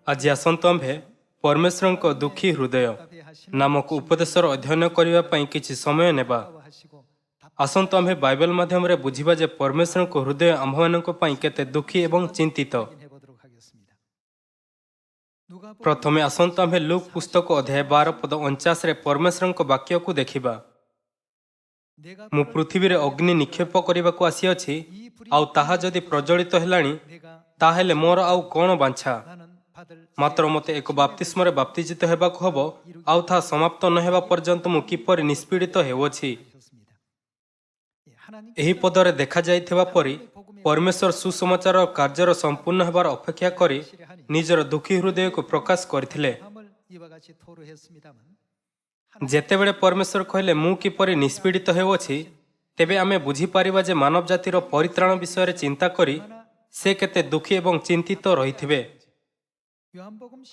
आज आसतु आम्भे परमेश्वर को दुखी हृदय नामक उपदेशर अध्ययन करने किसी समय नेबा। आसतु आम्भे बाइबल माध्यम रे बुझिबा जे परमेश्वर को हृदय आम्भमानक पई केते दुखी एवं चिंतित। प्रथमे आसतु आम्भे लूक पुस्तक अध्याय 12 पद 49 रे परमेश्वर को वाक्य को देखिबा। मु पृथ्वी रे अग्नि निक्षेप करबाकू आसी अछि आउ ताहा जदि प्रज्वलित हेलाणी ताहेले मोर आउ कोन बांछा। मात्र मते एक बाप्तिस्मरे बाप्तिजित हेबाकू हबो आउ था समाप्त न हेबा पर्यंत मु किपरि निष्पीडित हेउछि। एही पदरे देखा जाइथिबा परि परमेश्वर सुसमाचार कार्यर संपूर्ण हेबार अपेक्षा करी निजर दुखी हृदय को प्रकाश करथिले। जेतेबेले परमेश्वर कहले मु किपरि निष्पीडित हेउछि तेबे आमे बुझी पारिबा जे मानव जातिर परित्राण विषय चिंता करी से केते दुखी एवं चिंतित रहिथिबे।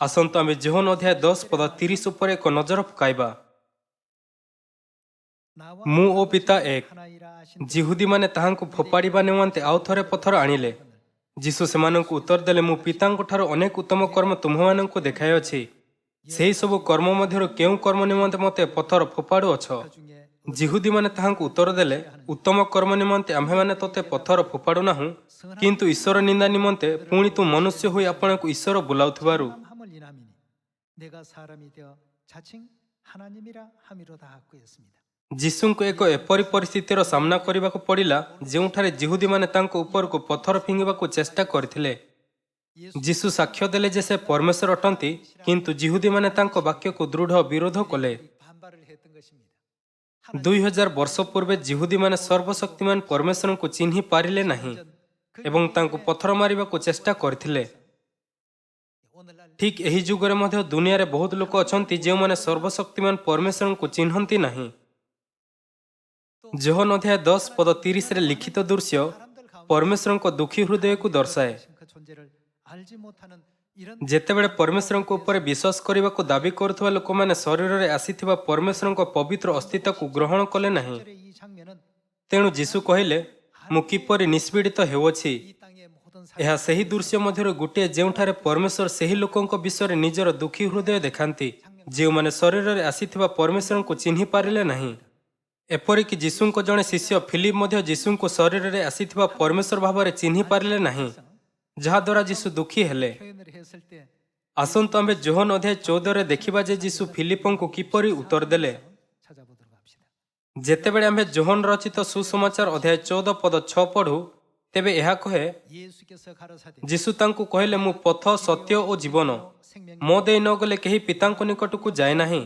आसंतु आमे जोहन अध्याय 10 पद 30 उपर एक नजर पकाइबा। मु ओ पिता एक जिहुदी माने ताहांकु फोपाड़िबा निमंते आउ थरे पत्थर आनिले। जीसु सेमानंकु उत्तर देले मु पितांको ठारो अनेक उत्तम कर्म तुम्हमानंकु देखाइअछि। सेही सब कर्म मध्यरु केउ कर्म निमंते मते पत्थर फोपाडु अछ। जिहुदी माने ताहांकु उत्तर देले उत्तम कर्म निमंते आम्भे माने तोते पत्थर फोपाडु नाहु किंतु ईश्वर निंदा निमंते पुणी तू मनुष्य होई आपणकु ईश्वर बुलाउथिबारु। जीसुंको एक एपरी परिस्थितिर सामना करबाकू पड़िला जेउठारे जिहुदी माने तांको उपरकू पत्थर फिंगिबाकू चेष्टा करथिले। जीसु साक्ष्य देले जे से परमेश्वर अटंती किंतु जिहुदी माने तांको वाक्य को दृढ़ विरोध कले। 2000 वर्ष पूर्वे जिहुदी माने सर्वशक्तिमान परमेश्वर को चिन्हि पारिले नहीं एवं तांको पत्थर मारिबा को चेष्टा करथिले। ठीक एही जुगरे मध्य दुनिया रे बहुत लोक अछंती जे माने सर्वशक्तिमान परमेश्वर को चिन्हंती नहीं। जोहन अध्याय 10 पद 30 रे लिखित दृश्य परमेश्वर को दुखी हृदय को दर्शाए। जेतेबेले परमेश्वर को ऊपर विश्वास करने को दाबी करुवा लोक माने शरीर रे आसीथिबा परमेश्वर को पवित्र अस्तित्व को ग्रहण कले नहीं। तेणु जीसु कहले मु किपरि निष्पीडित हेउछि। यह सही दृश्य मध्यरु गोटे जेउठारे परमेश्वर सही लोकंक विषय निजर दुखी हृदय देखांती जे माने शरीर रे आसीथिबा परमेश्वर को चिन्हि पारिले नहीं। एपरिक जीसुंको जणे शिष्य फिलिप मध्य जीसुंको शरीर रे आसीथिबा परमेश्वर भाव चिन्हि पारिले नहीं जहा द्वारा जीसु दुखी हेले। आसंतु आम्भे जोहन अध्याय 14 रे देखिबा जे जीसु फिलिपंको किपरि उत्तर देले। जेतेबेले आम्भे जोहन रचित सुसमाचार अध्याय 14 पद 6 पढ़ु तेबे यह कहे जीसु तांकु कहले मु पथ सत्य और जीवन मो देई न गले केही पितांको निकटकू जाय नाही।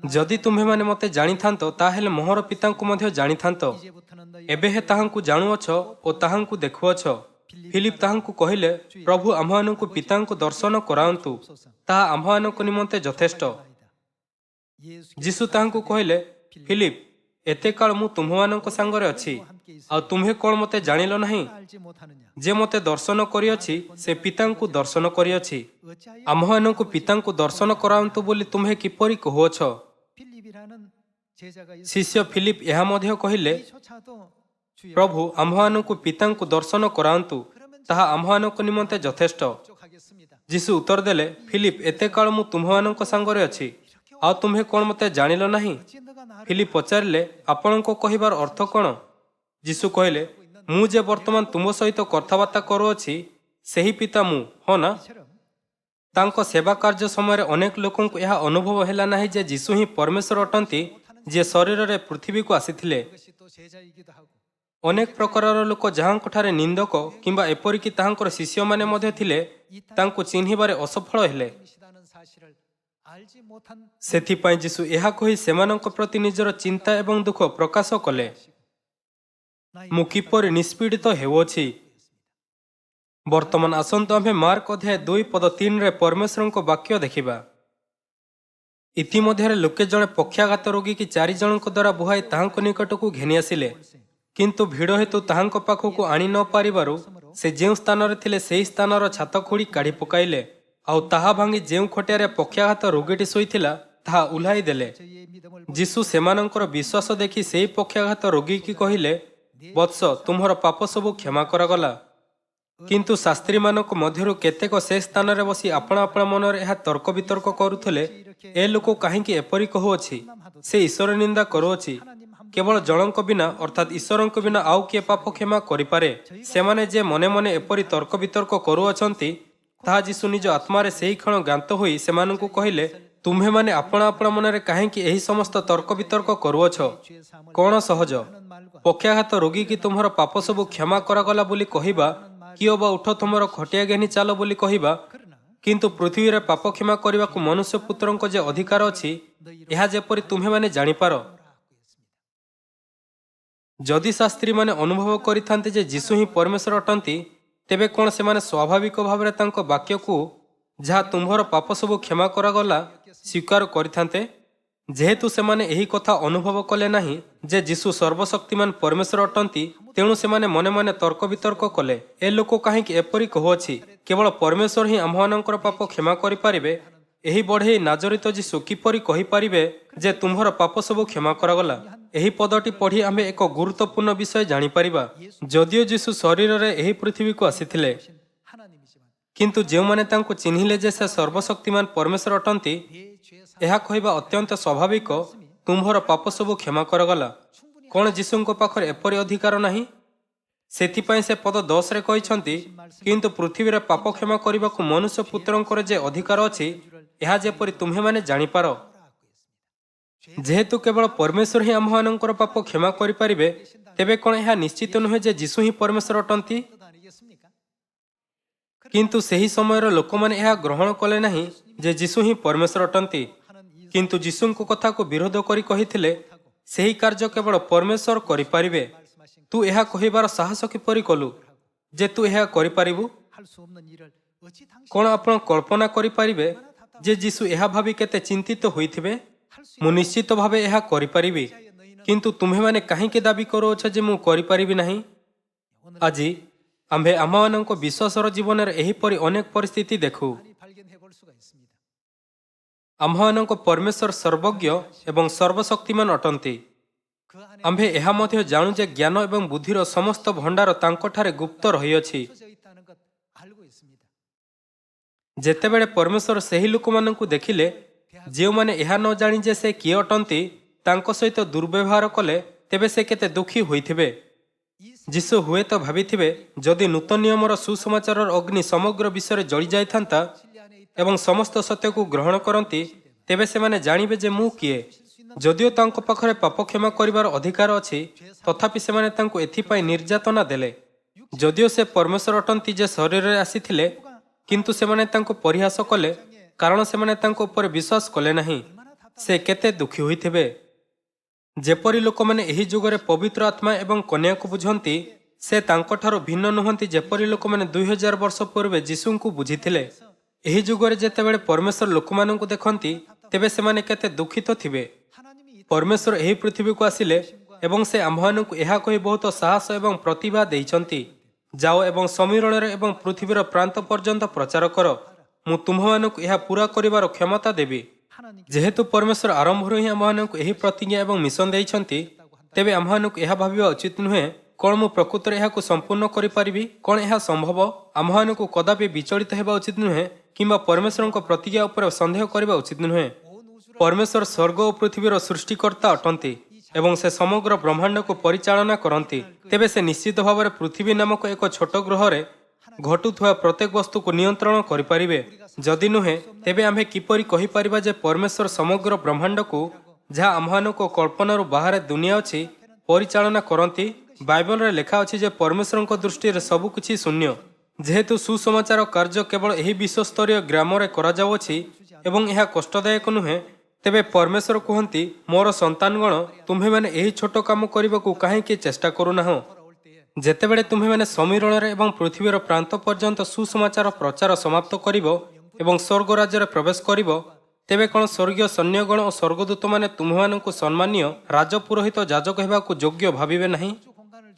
जदि तुम्हे माने मते जानी थांतो ताहेले मोहर पितांकु मध्य जानी थांतो। एबे हे ताहांकु जानुअछ ओ ताहांकु देखुअछ। फिलिप ताहांकु कहिले प्रभु आम्भमानंकु पितांकु दर्शन करांतु ताहा आम्भमानंकु निमंते यथेष्ट। जीसु ताहांकु कहिले फिलिप एते काल मु तुम्हमानंक संगरे अछि आ तुम्हे कोन मते जानिलो नाही। जे मते दर्शन करिअछि से पितांकु दर्शन करिअछि। आम्भमानंकु पितांकु दर्शन करांतु बोली तुम्हे किपरि कहुअछ। शिष्य फिलिप यह मध्य कहिले प्रभु आम्भमानंकु पितांकु दर्शन करांतु ताहा आम्भमानंक निमंते यथेष्ट। जीसु उत्तर देले फिलिप एते काल मु तुम्हमानंक संगरे अछि आ तुम्हे कोन मते जानिलो नाही। फिलिप पचारिले आपणको कहिबार अर्थ कोन। जीसु कहले मु जे वर्तमान तुम सहित कथबार्ता करूअछि सेही पिता मु हो ना। तांको सेवा कार्य समय अनेक लोकों को यह अनुभव हैला नाही जे जीसु ही परमेश्वर अटंती जे शरीर रे पृथ्वी को आसीथिले। अनेक प्रकारर लोक जहांक ठारे निंदक किंबा एपरिकी ताहांकर शिष्य माने मध्य थिले तांको चिन्हिबारे असफल हेले। सेथिपाई जीसु यह कहि सेमानंक प्रति निजर चिंता एवं दुख प्रकाश कले। मु किपरि निष्पीडित हेउछि। वर्तमान आसंतु आम्भे मार्क अध्याय 2 पद 3 रे परमेश्वर को वाक्य देखिबा। इतिमध्ये लोके जणे पक्षाघात रोगी की 4 जनक द्वारा बुहाई ताहांक निकटकू घेनी आसिले किंतु भिड़ हेतु ताहांक पाखकू आनी न पारिबारु से जेउ स्थान रे थिले सेही स्थानर छात खोड़ी काढ़ी पकाइले आउ ताहा भांगी जेउ खटियारे पक्षाघात रोगीटी सोईथिला ताहा उल्हाई देले। जीसु सेमानंकर विश्वास देखि सेही पक्षाघात रोगी की कहिले वत्स तुम्हर पाप सबु क्षमा करागला। କିନ୍ତୁ ଶାସ୍ତ୍ରୀମାନଙ୍କ ମଧ୍ୟରୁ କେତେକ ସେ ସ୍ଥାନରେ ବସି ଆପଣା ଆପଣା ମନରେ ଏହା ତର୍କ ବିତର୍କ କରୁଥିଲେ, ଏ ଲୋକ କାହିଁକି ଏପରି କହୁଅଛି, ସେ ଈଶ୍ୱର ନିନ୍ଦା କରୁଅଛି। କେବଳ ଜଣଙ୍କ ବିନା ଅର୍ଥାତ୍ ଈଶ୍ୱରଙ୍କ ବିନା ଆଉ କିଏ ପାପ କ୍ଷମା କରିପାରେ? ସେମାନେ ଯେ ମନେ ମନେ ଏପରି ତର୍କ ବିତର୍କ କରୁଅଛନ୍ତି, ତାହା ଯୀଶୁ ନିଜ ଆତ୍ମାରେ ସେହି କ୍ଷଣ ଜ୍ଞାତ ହୋଇ ସେମାନଙ୍କୁ କହିଲେ, ତୁମ୍ଭେମାନେ ଆପଣା ଆପଣା ମନରେ କାହିଁକି ଏହି ସମସ୍ତ ତର୍କ ବିତର୍କ କରୁଅଛ? କଣ ସହଜ, ପକ୍ଷାଘାତ ରୋଗୀକି ତୁମର ପାପ ସବୁ କ୍ଷମା କରାଗଲା ବୋଲି କହିବା, କି ଅବା ଉଠ ତୁମର ଖଟିଆ ଘେନି ଚାଲ ବୋଲି କହିବା? କିନ୍ତୁ ପୃଥିବୀରେ ପାପ କ୍ଷମା କରିବାକୁ ମନୁଷ୍ୟ ପୁତ୍ରଙ୍କ ଯେ ଅଧିକାର ଅଛି, ଏହା ଯେପରି ତୁମ୍ଭେମାନେ ଜାଣିପାର। ଯଦି ଶାସ୍ତ୍ରୀମାନେ ଅନୁଭବ କରିଥାନ୍ତେ ଯେ ଯୀଶୁ ହିଁ ପରମେଶ୍ୱର ଅଟନ୍ତି, ତେବେ କଣ ସେମାନେ ସ୍ୱାଭାବିକ ଭାବରେ ତାଙ୍କ ବାକ୍ୟକୁ, ଯାହା ତୁମ୍ଭର ପାପ ସବୁ କ୍ଷମା କରାଗଲା, ସ୍ୱୀକାର କରିଥାନ୍ତେ? ଯେହେତୁ ସେମାନେ ଏହି କଥା ଅନୁଭବ କଲେ ନାହିଁ ଯେ ଯୀଶୁ ସର୍ବଶକ୍ତିମାନ ପରମେଶ୍ୱର ଅଟନ୍ତି, ତେଣୁ ସେମାନେ ମନେ ମନେ ତର୍କ ବିତର୍କ କଲେ, ଏ ଲୋକ କାହିଁକି ଏପରି କହୁଅଛି, କେବଳ ପରମେଶ୍ୱର ହିଁ ଆମ୍ଭମାନଙ୍କର ପାପ କ୍ଷମା କରିପାରିବେ? ଏହି ବଢ଼େଇ ନାଜରିତ ଯୀଶୁ କିପରି କହିପାରିବେ ଯେ ତୁମ୍ଭର ପାପ ସବୁ କ୍ଷମା କରାଗଲା? ଏହି ପଦଟି ପଢ଼ି ଆମ୍ଭେ ଏକ ଗୁରୁତ୍ୱପୂର୍ଣ୍ଣ ବିଷୟ ଜାଣିପାରିବା। ଯଦିଓ ଯୀଶୁ ଶରୀରରେ ଏହି ପୃଥିବୀକୁ ଆସିଥିଲେ, କିନ୍ତୁ ଯେଉଁମାନେ ତାଙ୍କୁ ଚିହ୍ନିଲେ ଯେ ସେ ସର୍ବଶକ୍ତିମାନ ପରମେଶ୍ୱର ଅଟନ୍ତି, ଏହା କହିବା ଅତ୍ୟନ୍ତ ସ୍ୱାଭାବିକ, ତୁମ୍ଭର ପାପ ସବୁ କ୍ଷମା କରାଗଲା। କଣ ଯୀଶୁଙ୍କ ପାଖରେ ଏପରି ଅଧିକାର ନାହିଁ? ସେଥିପାଇଁ ସେ ପଦ 10ରେ କହିଛନ୍ତି, କିନ୍ତୁ ପୃଥିବୀରେ ପାପ କ୍ଷମା କରିବାକୁ ମନୁଷ୍ୟ ପୁତ୍ରଙ୍କର ଯେ ଅଧିକାର ଅଛି, ଏହା ଯେପରି ତୁମ୍ଭେମାନେ ଜାଣିପାର। ଯେହେତୁ କେବଳ ପରମେଶ୍ୱର ହିଁ ଆମ୍ଭମାନଙ୍କର ପାପ କ୍ଷମା କରିପାରିବେ, ତେବେ କଣ ଏହା ନିଶ୍ଚିତ ନୁହେଁ ଯେ ଯୀଶୁ ହିଁ ପରମେଶ୍ୱର ଅଟନ୍ତି? କିନ୍ତୁ ସେହି ସମୟର ଲୋକମାନେ ଏହା ଗ୍ରହଣ କଲେ ନାହିଁ ଯେ ଯୀଶୁ ହିଁ ପରମେଶ୍ୱର ଅଟନ୍ତି, କିନ୍ତୁ ଯୀଶୁଙ୍କ କଥାକୁ ବିରୋଧ କରି କହିଥିଲେ, ସେହି କାର୍ଯ୍ୟ କେବଳ ପରମେଶ୍ୱର କରିପାରିବେ। ତୁ ଏହା କହିବାର ସାହସ କିପରି କଲୁ ଯେ ତୁ ଏହା କରିପାରିବୁ? କଣ ଆପଣ କଳ୍ପନା କରିପାରିବେ ଯେ ଯୀଶୁ ଏହା ଭାବି କେତେ ଚିନ୍ତିତ ହୋଇଥିବେ? ମୁଁ ନିଶ୍ଚିତ ଭାବେ ଏହା କରିପାରିବି, କିନ୍ତୁ ତୁମ୍ଭେମାନେ କାହିଁକି ଦାବି କରୁଅଛ ଯେ ମୁଁ କରିପାରିବି ନାହିଁ? ଆଜି ଆମ୍ଭେ ଆମମାନଙ୍କ ବିଶ୍ୱାସର ଜୀବନରେ ଏହିପରି ଅନେକ ପରିସ୍ଥିତି ଦେଖୁ। ଆମ୍ଭମାନଙ୍କ ପରମେଶ୍ୱର ସର୍ବଜ୍ଞ ଏବଂ ସର୍ବଶକ୍ତିମାନ ଅଟନ୍ତି। ଆମ୍ଭେ ଏହା ମଧ୍ୟ ଜାଣୁ ଯେ ଜ୍ଞାନ ଏବଂ ବୁଦ୍ଧିର ସମସ୍ତ ଭଣ୍ଡାର ତାଙ୍କଠାରେ ଗୁପ୍ତ ରହିଅଛି। ଯେତେବେଳେ ପରମେଶ୍ୱର ସେହି ଲୋକମାନଙ୍କୁ ଦେଖିଲେ, ଯେଉଁମାନେ ଏହା ନ ଜାଣି ଯେ ସେ କିଏ ଅଟନ୍ତି, ତାଙ୍କ ସହିତ ଦୁର୍ବ୍ୟବହାର କଲେ, ତେବେ ସେ କେତେ ଦୁଃଖୀ ହୋଇଥିବେ। ଯୀଶୁ ହୁଏତ ଭାବିଥିବେ, ଯଦି ନୂତନ ନିୟମର ସୁସମାଚାରର ଅଗ୍ନି ସମଗ୍ର ବିଷୟରେ ଜଳିଯାଇଥାନ୍ତା ଏବଂ ସମସ୍ତ ସତ୍ୟକୁ ଗ୍ରହଣ କରନ୍ତି, ତେବେ ସେମାନେ ଜାଣିବେ ଯେ ମୁଁ କିଏ। ଯଦିଓ ତାଙ୍କ ପାଖରେ ପାପ କ୍ଷମା କରିବାର ଅଧିକାର ଅଛି, ତଥାପି ସେମାନେ ତାଙ୍କୁ ଏଥିପାଇଁ ନିର୍ଯାତନା ଦେଲେ। ଯଦିଓ ସେ ପରମେଶ୍ୱର ଅଟନ୍ତି ଯେ ଶରୀରରେ ଆସିଥିଲେ, କିନ୍ତୁ ସେମାନେ ତାଙ୍କୁ ପରିହାସ କଲେ, କାରଣ ସେମାନେ ତାଙ୍କ ଉପରେ ବିଶ୍ୱାସ କଲେ ନାହିଁ। ସେ କେତେ ଦୁଃଖୀ ହୋଇଥିବେ। ଯେପରି ଲୋକମାନେ ଏହି ଯୁଗରେ ପବିତ୍ର ଆତ୍ମା ଏବଂ କନ୍ୟାକୁ ବୁଝନ୍ତି, ସେ ତାଙ୍କଠାରୁ ଭିନ୍ନ ନୁହନ୍ତି ଯେପରି ଲୋକମାନେ 2000 ବର୍ଷ ପୂର୍ବେ ଯୀଶୁଙ୍କୁ ବୁଝିଥିଲେ। ଏହି ଯୁଗରେ ଯେତେବେଳେ ପରମେଶ୍ୱର ଲୋକମାନଙ୍କୁ ଦେଖନ୍ତି, ତେବେ ସେମାନେ କେତେ ଦୁଃଖିତ ଥିବେ। ପରମେଶ୍ୱର ଏହି ପୃଥିବୀକୁ ଆସିଲେ ଏବଂ ସେ ଆମ୍ଭମାନଙ୍କୁ ଏହା କହି ବହୁତ ସାହସ ଏବଂ ପ୍ରତିଭା ଦେଇଛନ୍ତି, ଯାଅ ଏବଂ ସମୀରଣରେ ଏବଂ ପୃଥିବୀର ପ୍ରାନ୍ତ ପର୍ଯ୍ୟନ୍ତ ପ୍ରଚାର କର, ମୁଁ ତୁମ୍ଭମାନଙ୍କୁ ଏହା ପୂରା କରିବାର କ୍ଷମତା ଦେବି। ଯେହେତୁ ପରମେଶ୍ୱର ଆରମ୍ଭରୁ ହିଁ ଆମ୍ଭମାନଙ୍କୁ ଏହି ପ୍ରତିଜ୍ଞା ଏବଂ ମିଶନ ଦେଇଛନ୍ତି, ତେବେ ଆମ୍ଭମାନଙ୍କୁ ଏହା ଭାବିବା ଉଚିତ ନୁହେଁ, କଣ ମୁଁ ପ୍ରକୃତରେ ଏହାକୁ ସମ୍ପୂର୍ଣ୍ଣ କରିପାରିବି? କଣ ଏହା ସମ୍ଭବ? ଆମ୍ଭମାନଙ୍କୁ କଦାପି ବିଚଳିତ ହେବା ଉଚିତ ନୁହେଁ କିମ୍ବା ପରମେଶ୍ୱରଙ୍କ ପ୍ରତିଜ୍ଞା ଉପରେ ସନ୍ଦେହ କରିବା ଉଚିତ ନୁହେଁ। ପରମେଶ୍ୱର ସ୍ୱର୍ଗ ଓ ପୃଥିବୀର ସୃଷ୍ଟିକର୍ତ୍ତା ଅଟନ୍ତି ଏବଂ ସେ ସମଗ୍ର ବ୍ରହ୍ମାଣ୍ଡକୁ ପରିଚାଳନା କରନ୍ତି। ତେବେ ସେ ନିଶ୍ଚିତ ଭାବରେ ପୃଥିବୀ ନାମକ ଏକ ଛୋଟ ଗ୍ରହରେ ଘଟୁଥିବା ପ୍ରତ୍ୟେକ ବସ୍ତୁକୁ ନିୟନ୍ତ୍ରଣ କରିପାରିବେ। ଯଦି ନୁହେଁ, ତେବେ ଆମ୍ଭେ କିପରି କହିପାରିବା ଯେ ପରମେଶ୍ୱର ସମଗ୍ର ବ୍ରହ୍ମାଣ୍ଡକୁ, ଯାହା ଆମ୍ଭମାନଙ୍କ କଳ୍ପନାରୁ ବାହାରେ ଦୁନିଆ ଅଛି, ପରିଚାଳନା କରନ୍ତି? ବାଇବଲରେ ଲେଖା ଅଛି ଯେ ପରମେଶ୍ୱରଙ୍କ ଦୃଷ୍ଟିରେ ସବୁକିଛି ଶୂନ୍ୟ। ଯେହେତୁ ସୁସମାଚାର କାର୍ଯ୍ୟ କେବଳ ଏହି ବିଶ୍ୱସ୍ତରୀୟ ଗ୍ରାମରେ କରାଯାଉଅଛି ଏବଂ ଏହା କଷ୍ଟଦାୟକ ନୁହେଁ, ତେବେ ପରମେଶ୍ୱର କୁହନ୍ତି, ମୋର ସନ୍ତାନଗଣ, ତୁମ୍ଭେମାନେ ଏହି ଛୋଟ କାମ କରିବାକୁ କାହିଁକି ଚେଷ୍ଟା କରୁନାହଁ? ଯେତେବେଳେ ତୁମ୍ଭେମାନେ ସମୀରଣରେ ଏବଂ ପୃଥିବୀର ପ୍ରାନ୍ତ ପର୍ଯ୍ୟନ୍ତ ସୁସମାଚାର ପ୍ରଚାର ସମାପ୍ତ କରିବ ଏବଂ ସ୍ୱର୍ଗ ରାଜ୍ୟରେ ପ୍ରବେଶ କରିବ, ତେବେ କଣ ସ୍ୱର୍ଗୀୟ ସୈନ୍ୟଗଣ ଓ ସ୍ୱର୍ଗଦୂତମାନେ ତୁମ୍ଭମାନଙ୍କୁ ସମ୍ମାନୀୟ ରାଜପୁରୋହିତ ଯାଜକ ହେବାକୁ ଯୋଗ୍ୟ ଭାବିବେ ନାହିଁ?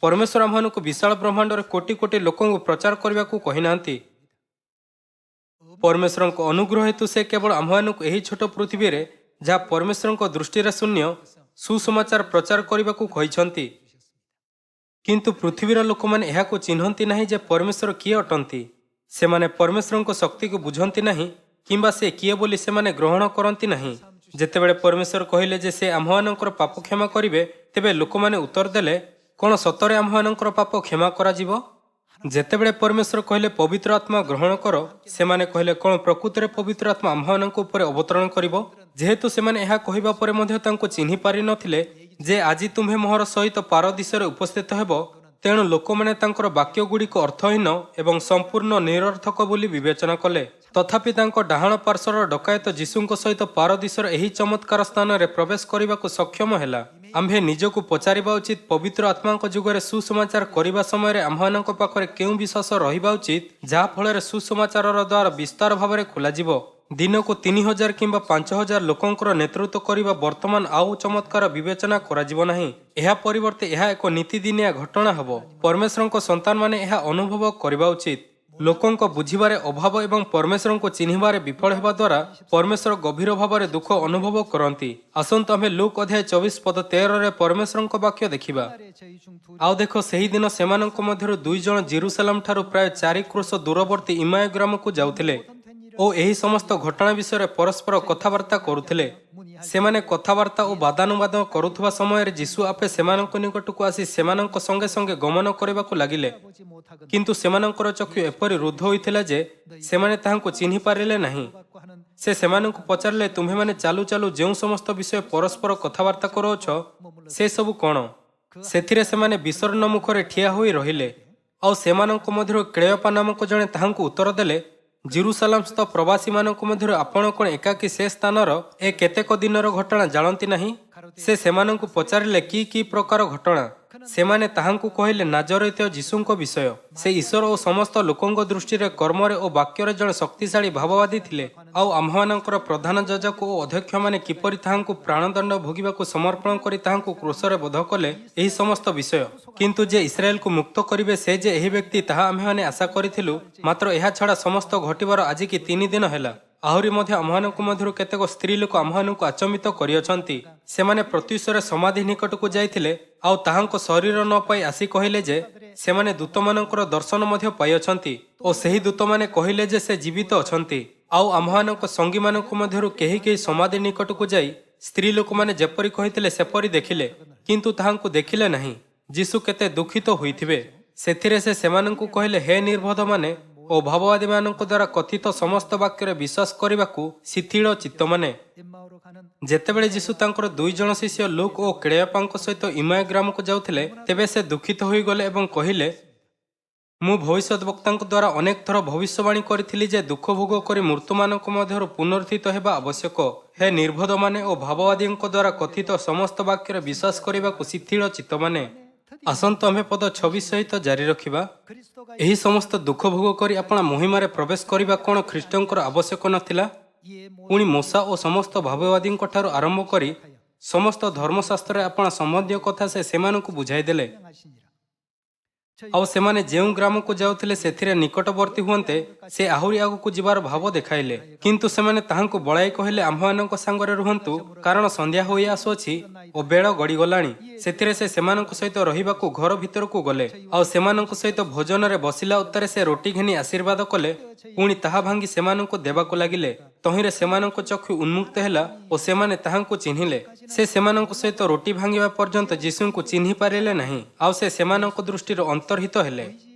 ପରମେଶ୍ୱର ଆମ୍ଭମାନଙ୍କୁ ବିଶାଳ ବ୍ରହ୍ମାଣ୍ଡରେ କୋଟି କୋଟି ଲୋକଙ୍କୁ ପ୍ରଚାର କରିବାକୁ କହିନାହାନ୍ତି। ପରମେଶ୍ୱରଙ୍କ ଅନୁଗ୍ରହ ହେତୁ ସେ କେବଳ ଆମ୍ଭମାନଙ୍କୁ ଏହି ଛୋଟ ପୃଥିବୀରେ, ଯାହା ପରମେଶ୍ୱରଙ୍କ ଦୃଷ୍ଟିରେ ଶୂନ୍ୟ, ସୁସମାଚାର ପ୍ରଚାର କରିବାକୁ କହିଛନ୍ତି। କିନ୍ତୁ ପୃଥିବୀର ଲୋକମାନେ ଏହାକୁ ଚିହ୍ନନ୍ତି ନାହିଁ ଯେ ପରମେଶ୍ୱର କିଏ ଅଟନ୍ତି। ସେମାନେ ପରମେଶ୍ୱରଙ୍କ ଶକ୍ତିକୁ ବୁଝନ୍ତି ନାହିଁ କିମ୍ବା ସେ କିଏ ବୋଲି ସେମାନେ ଗ୍ରହଣ କରନ୍ତି ନାହିଁ। ଯେତେବେଳେ ପରମେଶ୍ୱର କହିଲେ ଯେ ସେ ଆମ୍ଭମାନଙ୍କର ପାପ କ୍ଷମା କରିବେ, ତେବେ ଲୋକମାନେ ଉତ୍ତର ଦେଲେ, କ'ଣ ସତରେ ଆମ୍ଭମାନଙ୍କର ପାପ କ୍ଷମା କରାଯିବ? ଯେତେବେଳେ ପରମେଶ୍ୱର କହିଲେ ପବିତ୍ର ଆତ୍ମା ଗ୍ରହଣ କର, ସେମାନେ କହିଲେ, କ'ଣ ପ୍ରକୃତରେ ପବିତ୍ର ଆତ୍ମା ଆମ୍ଭମାନଙ୍କ ଉପରେ ଅବତରଣ କରିବ? ଯେହେତୁ ସେମାନେ ଏହା କହିବା ପରେ ମଧ୍ୟ ତାଙ୍କୁ ଚିହ୍ନି ପାରିନଥିଲେ ଯେ ଆଜି ତୁମ୍ଭେ ମୋହର ସହିତ ପାରଦିଶରେ ଉପସ୍ଥିତ ହେବ, ତେଣୁ ଲୋକମାନେ ତାଙ୍କର ବାକ୍ୟଗୁଡ଼ିକ ଅର୍ଥହୀନ ଏବଂ ସମ୍ପୂର୍ଣ୍ଣ ନିରର୍ଥକ ବୋଲି ବିବେଚନା କଲେ। ତଥାପି ତାଙ୍କ ଡାହାଣ ପାର୍ଶ୍ୱର ଡକାୟତ ଯୀଶୁଙ୍କ ସହିତ ପାରଦିଶର ଏହି ଚମତ୍କାର ସ୍ଥାନରେ ପ୍ରବେଶ କରିବାକୁ ସକ୍ଷମ ହେଲା। ଆମ୍ଭେ ନିଜକୁ ପଚାରିବା ଉଚିତ, ପବିତ୍ର ଆତ୍ମାଙ୍କ ଯୁଗରେ ସୁସମାଚାର କରିବା ସମୟରେ ଆମ୍ଭମାନଙ୍କ ପାଖରେ କେଉଁ ବିଶ୍ୱାସ ରହିବା ଉଚିତ, ଯାହା ଫଳରେ ସୁସମାଚାରର ଦ୍ୱାର ବିସ୍ତାର ଭାବରେ ଖୋଲାଯିବ। ଦିନକୁ 3000 କିମ୍ବା 5000 ଲୋକଙ୍କର ନେତୃତ୍ୱ କରିବା ବର୍ତ୍ତମାନ ଆଉ ଚମତ୍କାର ବିବେଚନା କରାଯିବ ନାହିଁ। ଏହା ପରିବର୍ତ୍ତେ ଏହା ଏକ ନୀତିଦିନିଆ ଘଟଣା ହେବ। ପରମେଶ୍ୱରଙ୍କ ସନ୍ତାନମାନେ ଏହା ଅନୁଭବ କରିବା ଉଚିତ। ଲୋକଙ୍କ ବୁଝିବାରେ ଅଭାବ ଏବଂ ପରମେଶ୍ୱରଙ୍କୁ ଚିହ୍ନିବାରେ ବିଫଳ ହେବା ଦ୍ୱାରା ପରମେଶ୍ୱର ଗଭୀର ଭାବରେ ଦୁଃଖ ଅନୁଭବ କରନ୍ତି। ଆସନ୍ତୁ ଆମେ ଲୁକ୍ ଅଧ୍ୟାୟ 24:13ରେ ପରମେଶ୍ୱରଙ୍କ ବାକ୍ୟ ଦେଖିବା। ଆଉ ଦେଖ, ସେହିଦିନ ସେମାନଙ୍କ ମଧ୍ୟରୁ 2 ଜଣ ଜେରୁସାଲେମ ଠାରୁ ପ୍ରାୟ 4 କ୍ରୋଶ ଦୂରବର୍ତ୍ତୀ ଇମାୟ ଗ୍ରାମକୁ ଯାଉଥିଲେ ଓ ଏହି ସମସ୍ତ ଘଟଣା ବିଷୟରେ ପରସ୍ପର କଥାବାର୍ତ୍ତା କରୁଥିଲେ। ସେମାନେ କଥାବାର୍ତ୍ତା ଓ ବାଦାନୁବାଦ କରୁଥିବା ସମୟରେ ଯୀଶୁ ଆପେ ସେମାନଙ୍କ ନିକଟକୁ ଆସି ସେମାନଙ୍କ ସଙ୍ଗେ ସଙ୍ଗେ ଗମନ କରିବାକୁ ଲାଗିଲେ। କିନ୍ତୁ ସେମାନଙ୍କର ଚକ୍ଷୁ ଏପରି ରୁଦ୍ଧ ହୋଇଥିଲା ଯେ ସେମାନେ ତାହାଙ୍କୁ ଚିହ୍ନି ପାରିଲେ ନାହିଁ। ସେ ସେମାନଙ୍କୁ ପଚାରିଲେ, ତୁମ୍ଭେମାନେ ଚାଲୁ ଚାଲୁ ଯେଉଁ ସମସ୍ତ ବିଷୟ ପରସ୍ପର କଥାବାର୍ତ୍ତା କରୁଅଛ, ସେ ସବୁ କ'ଣ? ସେଥିରେ ସେମାନେ ବିଷର୍ଣ୍ଣ ମୁଖରେ ଠିଆ ହୋଇ ରହିଲେ। ଆଉ ସେମାନଙ୍କ ମଧ୍ୟରୁ କ୍ଲେୟପା ନାମକ ଜଣେ ତାହାଙ୍କୁ ଉତ୍ତର ଦେଲେ, ଜେରୁସାଲେମସ୍ଥ ପ୍ରବାସୀମାନଙ୍କ ମଧ୍ୟରୁ ଆପଣ କ'ଣ ଏକାକୀ ସେ ସ୍ଥାନର ଏ କେତେକ ଦିନର ଘଟଣା ଜାଣନ୍ତି ନାହିଁ? ସେ ସେମାନଙ୍କୁ ପଚାରିଲେ, କି ପ୍ରକାର ଘଟଣା? ସେମାନେ ତାହାଙ୍କୁ କହିଲେ, ନାଜରେତୀୟ ଯୀଶୁଙ୍କ ବିଷୟ। ସେ ଈଶ୍ୱର ଓ ସମସ୍ତ ଲୋକଙ୍କ ଦୃଷ୍ଟିରେ କର୍ମରେ ଓ ବାକ୍ୟରେ ଜଣେ ଶକ୍ତିଶାଳୀ ଭାବବାଦୀ ଥିଲେ। ଆଉ ଆମ୍ଭମାନଙ୍କର ପ୍ରଧାନ ଯାଜକ ଓ ଅଧ୍ୟକ୍ଷମାନେ କିପରି ତାହାଙ୍କୁ ପ୍ରାଣଦଣ୍ଡ ଭୋଗିବାକୁ ସମର୍ପଣ କରି ତାହାଙ୍କୁ କ୍ରୁଶରେ ବଧ କଲେ, ଏହି ସମସ୍ତ ବିଷୟ। କିନ୍ତୁ ଯେ ଇସ୍ରାଏଲକୁ ମୁକ୍ତ କରିବେ, ସେ ଯେ ଏହି ବ୍ୟକ୍ତି, ତାହା ଆମ୍ଭେମାନେ ଆଶା କରିଥିଲୁ। ମାତ୍ର ଏହା ଛଡ଼ା ସମସ୍ତ ଘଟିବାର ଆଜିକି 3 ଦିନ ହେଲା। ଆହୁରି ମଧ୍ୟ ଆମ୍ଭମାନଙ୍କ ମଧ୍ୟରୁ କେତେକ ସ୍ତ୍ରୀ ଲୋକ ଆମ୍ଭମାନଙ୍କୁ ଆଚମ୍ବିତ କରିଅଛନ୍ତି। ସେମାନେ ପ୍ରତ୍ୟୁଷରେ ସମାଧି ନିକଟକୁ ଯାଇଥିଲେ ଆଉ ତାହାଙ୍କ ଶରୀର ନ ପାଇ ଆସି କହିଲେ ଯେ ସେମାନେ ଦୂତମାନଙ୍କର ଦର୍ଶନ ମଧ୍ୟ ପାଇଅଛନ୍ତି ଓ ସେହି ଦୂତମାନେ କହିଲେ ଯେ ସେ ଜୀବିତ ଅଛନ୍ତି। ଆଉ ଆମ୍ଭମାନଙ୍କ ସଙ୍ଗୀମାନଙ୍କ ମଧ୍ୟରୁ କେହି କେହି ସମାଧି ନିକଟକୁ ଯାଇ ସ୍ତ୍ରୀ ଲୋକମାନେ ଯେପରି କହିଥିଲେ ସେପରି ଦେଖିଲେ, କିନ୍ତୁ ତାହାଙ୍କୁ ଦେଖିଲେ ନାହିଁ। ଯୀଶୁ କେତେ ଦୁଃଖିତ ହୋଇଥିବେ। ସେଥିରେ ସେ ସେମାନଙ୍କୁ କହିଲେ, ହେ ନିର୍ବୋଧମାନେ ଓ ଭାବବାଦୀମାନଙ୍କ ଦ୍ୱାରା କଥିତ ସମସ୍ତ ବାକ୍ୟରେ ବିଶ୍ୱାସ କରିବାକୁ ଶିଥିଳ ଚିତ୍ତମାନେ। ଯେତେବେଳେ ଯୀଶୁ ତାଙ୍କର 2 ଜଣ ଶିଷ୍ୟ ଲୁକ୍ ଓ କ୍ଲେୟପାଙ୍କ ସହିତ ଇମାୟ ଗ୍ରାମକୁ ଯାଉଥିଲେ, ତେବେ ସେ ଦୁଃଖିତ ହୋଇଗଲେ ଏବଂ କହିଲେ, ମୁଁ ଭବିଷ୍ୟଦ୍ବକ୍ତାଙ୍କ ଦ୍ୱାରା ଅନେକ ଥର ଭବିଷ୍ୟବାଣୀ କରିଥିଲି ଯେ ଦୁଃଖ ଭୋଗ କରି ମୃତ୍ୟୁମାନଙ୍କ ମଧ୍ୟରୁ ପୁନରୁତ୍ଥିତ ହେବା ଆବଶ୍ୟକ। ହେ ନିର୍ବୋଧମାନେ ଓ ଭାବବାଦୀଙ୍କ ଦ୍ୱାରା କଥିତ ସମସ୍ତ ବାକ୍ୟରେ ବିଶ୍ୱାସ କରିବାକୁ ଶିଥିଳ ଚିତ୍ତମାନେ। ଆସନ୍ତୁ ଆମେ ପଦ 26 ସହିତ ଜାରି ରଖିବା। ଏହି ସମସ୍ତ ଦୁଃଖ ଭୋଗ କରି ଆପଣା ମହିମାରେ ପ୍ରବେଶ କରିବା କ'ଣ ଖ୍ରୀଷ୍ଟଙ୍କର ଆବଶ୍ୟକ ନଥିଲା? ପୁଣି ମୂଷା ଓ ସମସ୍ତ ଭାବବାଦୀଙ୍କ ଠାରୁ ଆରମ୍ଭ କରି ସମସ୍ତ ଧର୍ମଶାସ୍ତ୍ରରେ ଆପଣା ସମ୍ବନ୍ଧୀୟ କଥା ସେ ସେମାନଙ୍କୁ ବୁଝାଇ ଦେଲେ। ଆଉ ସେମାନେ ଯେଉଁ ଗ୍ରାମକୁ ଯାଉଥିଲେ ସେଥିରେ ନିକଟବର୍ତ୍ତୀ ହୁଅନ୍ତେ ସେ ଆହୁରି ଆଗକୁ ଯିବାର ଭାବ ଦେଖାଇଲେ। କିନ୍ତୁ ସେମାନେ ତାହାଙ୍କୁ ବଳାଇ କହିଲେ, ଆମ୍ଭମାନଙ୍କ ସାଙ୍ଗରେ ରୁହନ୍ତୁ, କାରଣ ସନ୍ଧ୍ୟା ହୋଇ ଆସୁଅଛି ଓ ବେଳ ଗଡ଼ିଗଲାଣି। ସେଥିରେ ସେ ସେମାନଙ୍କ ସହିତ ରହିବାକୁ ଘର ଭିତରକୁ ଗଲେ। ଆଉ ସେମାନଙ୍କ ସହିତ ଭୋଜନରେ ବସିଲା ଉତ୍ତାରେ ସେ ରୋଟି ଘେନି ଆଶୀର୍ବାଦ କଲେ, ପୁଣି ତାହା ଭାଙ୍ଗି ସେମାନଙ୍କୁ ଦେବାକୁ ଲାଗିଲେ। ତହିଁରେ ସେମାନଙ୍କ ଚକ୍ଷୁ ଉନ୍ମୁକ୍ତ ହେଲା ଓ ସେମାନେ ତାହାଙ୍କୁ ଚିହ୍ନିଲେ। ସେ ସେମାନଙ୍କ ସହିତ ରୋଟି ଭାଙ୍ଗିବା ପର୍ଯ୍ୟନ୍ତ ଯୀଶୁଙ୍କୁ ଚିହ୍ନି ପାରିଲେ ନାହିଁ। ଆଉ ସେ ସେମାନଙ୍କ ଦୃଷ୍ଟିରୁ ଅନ୍ତର୍ହିତ ହେଲେ।